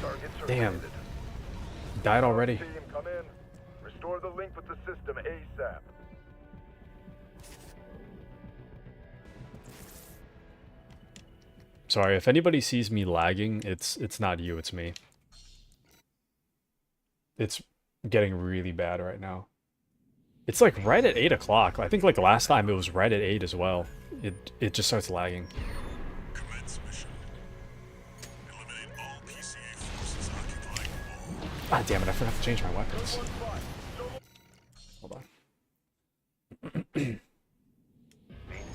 Target Damn. terminated. Died already. Team, come in. Restore the link with the system ASAP. Sorry, if anybody sees me lagging, it's not you, it's me. It's getting really bad right now. It's like right at 8 o'clock. I think like last time it was right at 8 as well. It just starts lagging. Commence mission. Eliminate all PCA forces occupying the wall. Ah, damn it, I forgot to change my weapons. Hold on. Main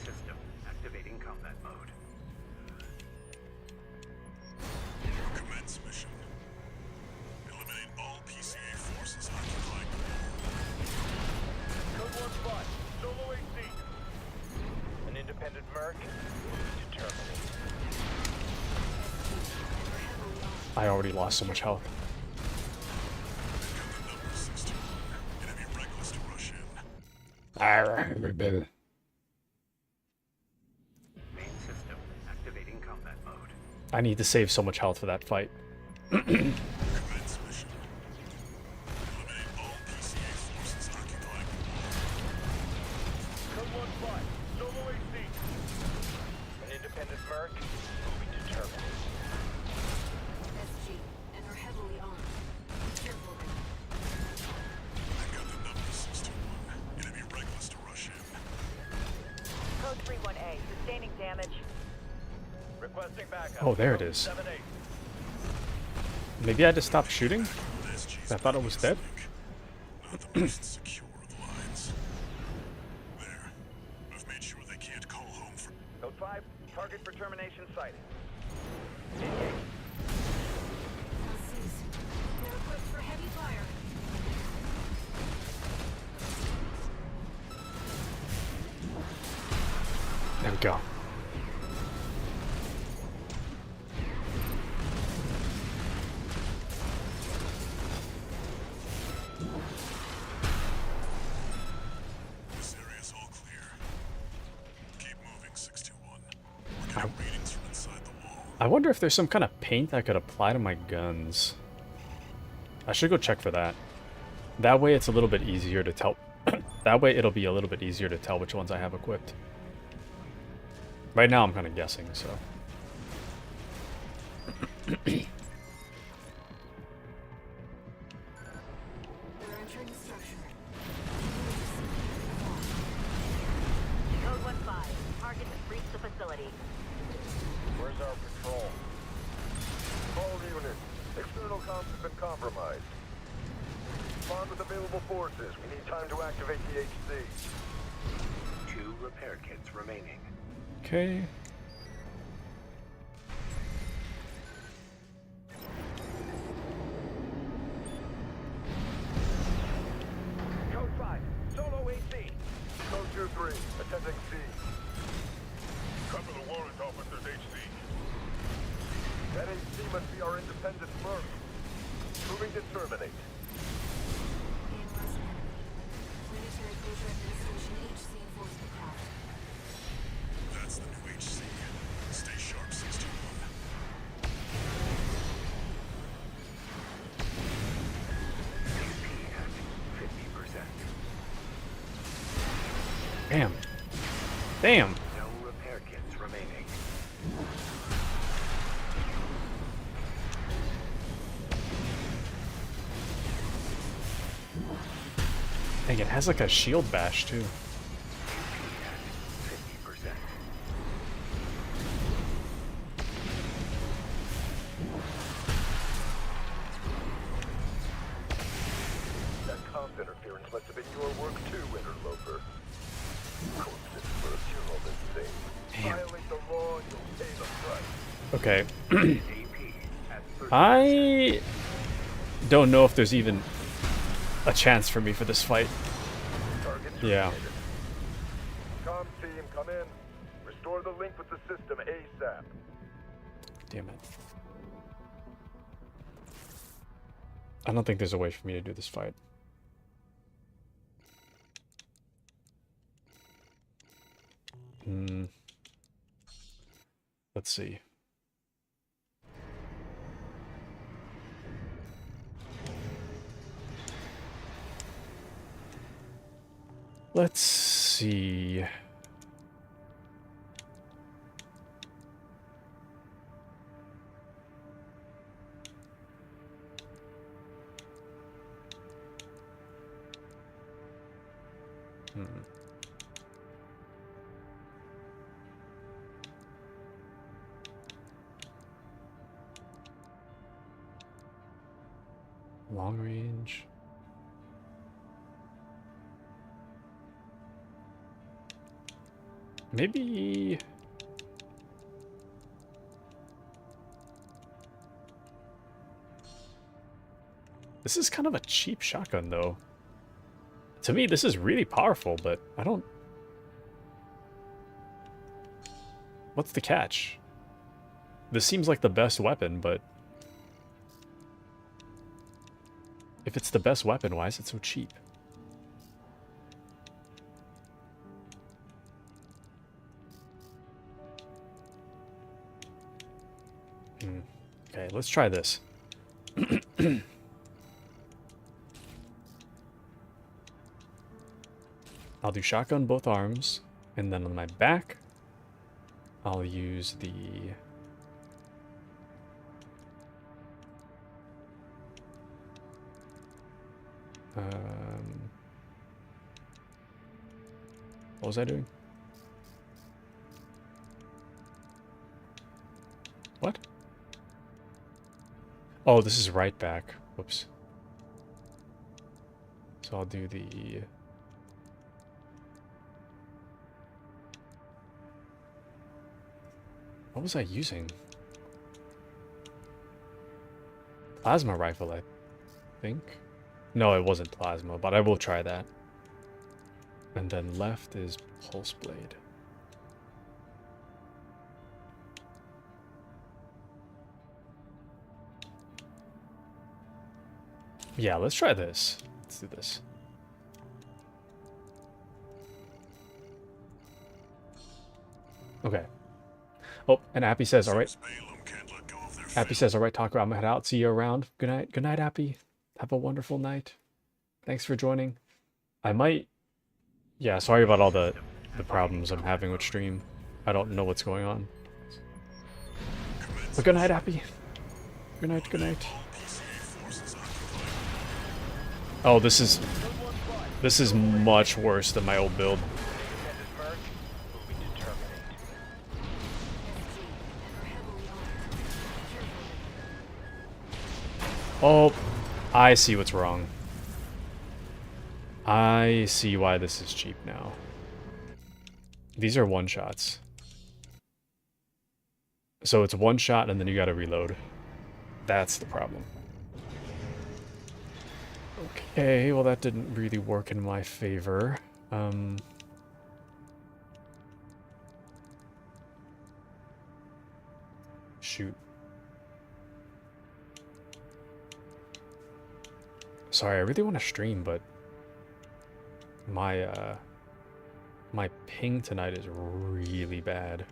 system activating combat mode. Commence mission. I already lost so much health. Number 61. It'd be reckless to rush in. Main system activating combat mode. I need to save so much health for that fight. Commence mission. Eliminate all PCA forces occupying the wall. Code 1-5, solo AC. An independent merc, moving to terminal. SG, and are heavily armed. Careful there. I've got the number 61. It'd be reckless to rush in. Code 31A, sustaining damage. Requesting backup. Oh, there it is. 7-8. Maybe I just stopped shooting? SG's I thought it was dead. not the most secure of lines. There. I've made sure they can't call home for... Code 5, target for termination sighted. LCs. They're equipped for heavy fire. There we go. This area's all clear. Keep moving, 61. We're getting readings from inside the wall. I wonder if there's some kind of paint I could apply to my guns. I should go check for that. That way it's a little bit easier to tell. That way it'll be a little bit easier to tell which ones I have equipped. Right now I'm kind of guessing, so. They're entering the structure. Code 1-5, target has breached the facility. Where's our patrol? All units, external comms have been compromised. Respond with available forces. We need time to activate the HC. 2 repair kits remaining. Okay. Code 5, solo AC. Code 2-3, attending C. Cover the warrant officer's HC. That HC must be our independent merc. Moving to terminate. Being less enemy. Planetary Closure Administration HC enforcement craft. That's the new HC. Stay sharp, 61. AP at 50%. Damn. Damn. No repair kits remaining. Dang, it has like a shield bash too. AP at 50%. That comms interference must have been your work too, interloper. Corpses first, you're all insane. Damn. Violate the law and you'll pay the price. Okay. AP at 30%. I don't know if there's even a chance for me for this fight. Target Yeah. terminated. Comm team, come in. Restore the link with the system ASAP. Damn it. I don't think there's a way for me to do this fight. Let's see. Let's see. Long range. Maybe... This is kind of a cheap shotgun, though. To me, this is really powerful, but I don't... What's the catch? This seems like the best weapon, but If it's the best weapon, why is it so cheap? Okay, let's try this. I'll do shotgun both arms, and then on my back, I'll use the... what was I doing? What? Oh, this is right back. Whoops. So I'll do the... What was I using? Plasma rifle, I think. No, it wasn't plasma, but I will try that. And then left is pulse blade. Yeah, let's try this. Let's do this. Okay. Oh, and Appy says, all right. Appy says, all right, Taku, I'm gonna head out. See you around. Good night. Good night, Appy. Have a wonderful night. Thanks for joining. I might... Yeah, sorry about all the problems I'm having with stream. I don't know what's going on. But good night, Appy. Good night, good night. Oh, this is much worse than my old build. Oh, I see what's wrong. I see why this is cheap now. These are one-shots. So it's one shot and then you gotta reload. That's the problem. Okay, well that didn't really work in my favor. Shoot. Sorry, I really want to stream, but my my ping tonight is really bad.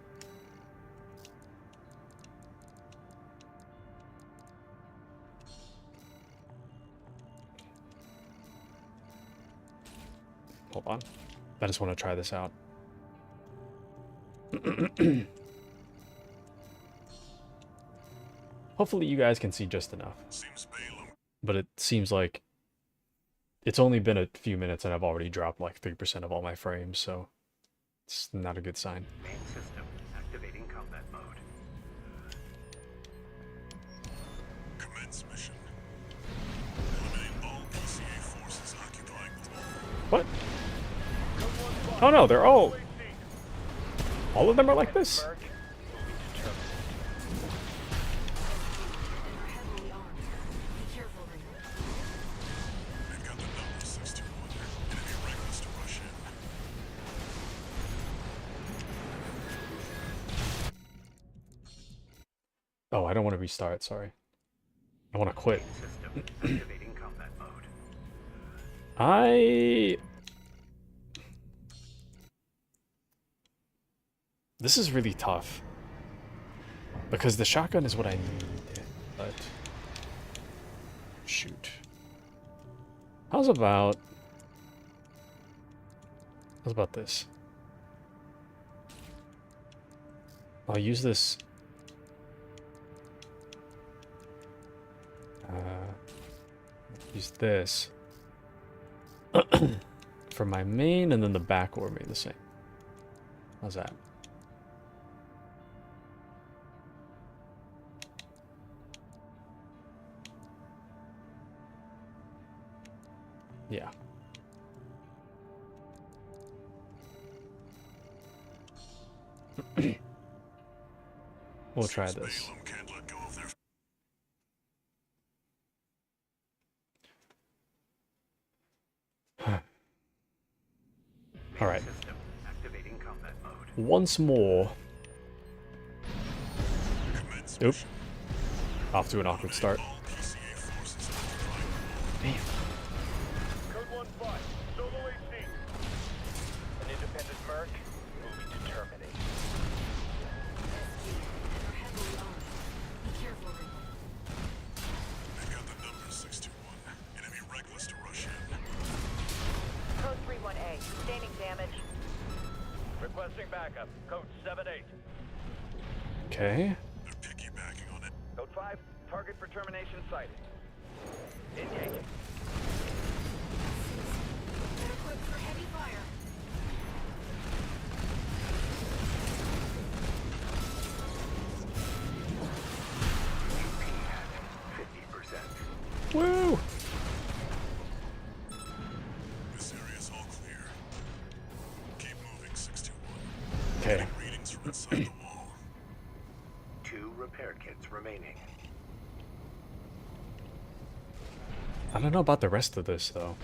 Hold on. I just want to try this out. Hopefully you guys can see just enough. But it seems like it's only been a few minutes and I've already dropped like 3% of all my frames, so it's not a good sign. Main system activating combat mode. Commence mission. Eliminate all PCA forces occupying the mall. What? Oh no, they're all of them are like this? They've got the number 621. It'd be reckless to rush in. Oh, I don't want to restart, sorry. I want to quit. System activating combat mode. This is really tough. Because the shotgun is what I need, but... Shoot. How's about this? I'll use this... use this for my main, and then the back will remain the same. How's that? Yeah. We'll try this. Balaam can't let go of their All right. System activating combat mode. Once more. commence Oop. Off to an awkward start. all PCA forces occupying the mall. Damn. Okay. They're piggybacking on it. Code 5, target for termination sighted. Engaging. They're equipped for heavy fire. AP at 50%. Woo! This area's all clear. Keep moving, 621. Okay. Getting readings from inside the wall. 2 repair kits remaining. I don't know about the rest of this though.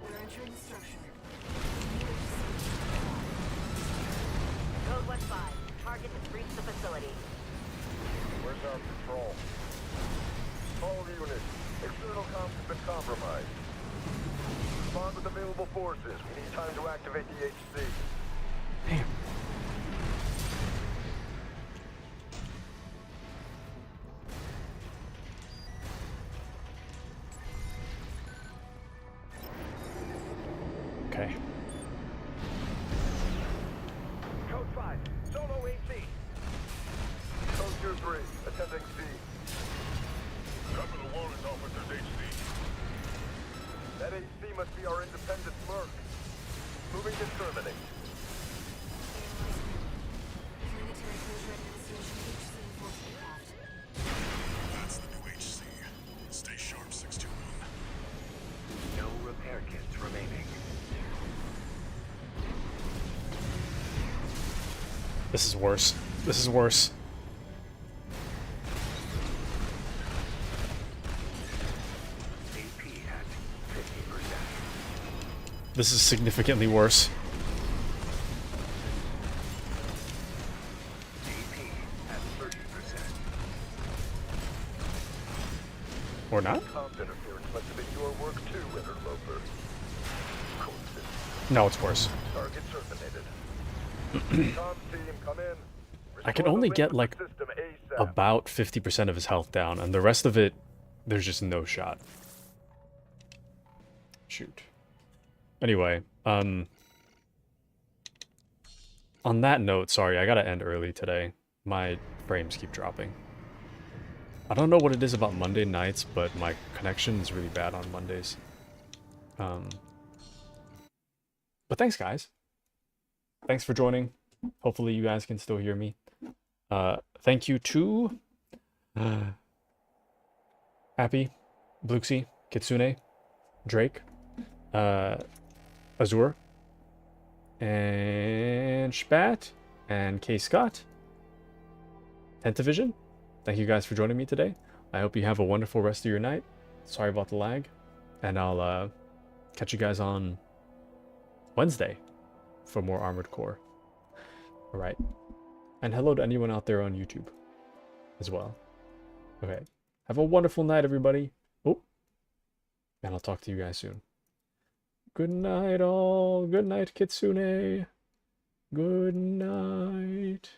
We're entering the structure. Code 1-5. Target has reached the facility. Where's our patrol? All units, external comms have been compromised. Respond with available forces. We need time to activate the HC. Damn. Okay. Code 5, solo AC. Code 2-3, attending C. Cover the warrant officer's HC. That HC must be our independent merc. Moving to terminate. Planetary Closure Administration HC enforcement craft. That's the new HC. Stay sharp, 621. No repair kits remaining. This is worse. This is worse. AP at 50%. This is significantly worse. AP at 30%. Or not? Comms interference must have been your work too, interloper. Coincidence. No, it's worse. Target terminated. Comms team, come in. I can Restore the only link get with like the system ASAP. about 50% of his health down, and the rest of it, there's just no shot. Shoot. Anyway, on that note, sorry, I gotta end early today. My frames keep dropping. I don't know what it is about Monday nights, but my connection is really bad on Mondays. But thanks, guys. Thanks for joining. Hopefully you guys can still hear me. Thank you to Happy, Bluxy, Kitsune, Drake, Azure, and Spat, and K Scott, Tentavision. Thank you guys for joining me today. I hope you have a wonderful rest of your night. Sorry about the lag, and I'll catch you guys on Wednesday for more Armored Core. All right. And hello to anyone out there on YouTube as well. Okay. Have a wonderful night, everybody. Oh. And I'll talk to you guys soon. Good night, all. Good night, Kitsune. Good night.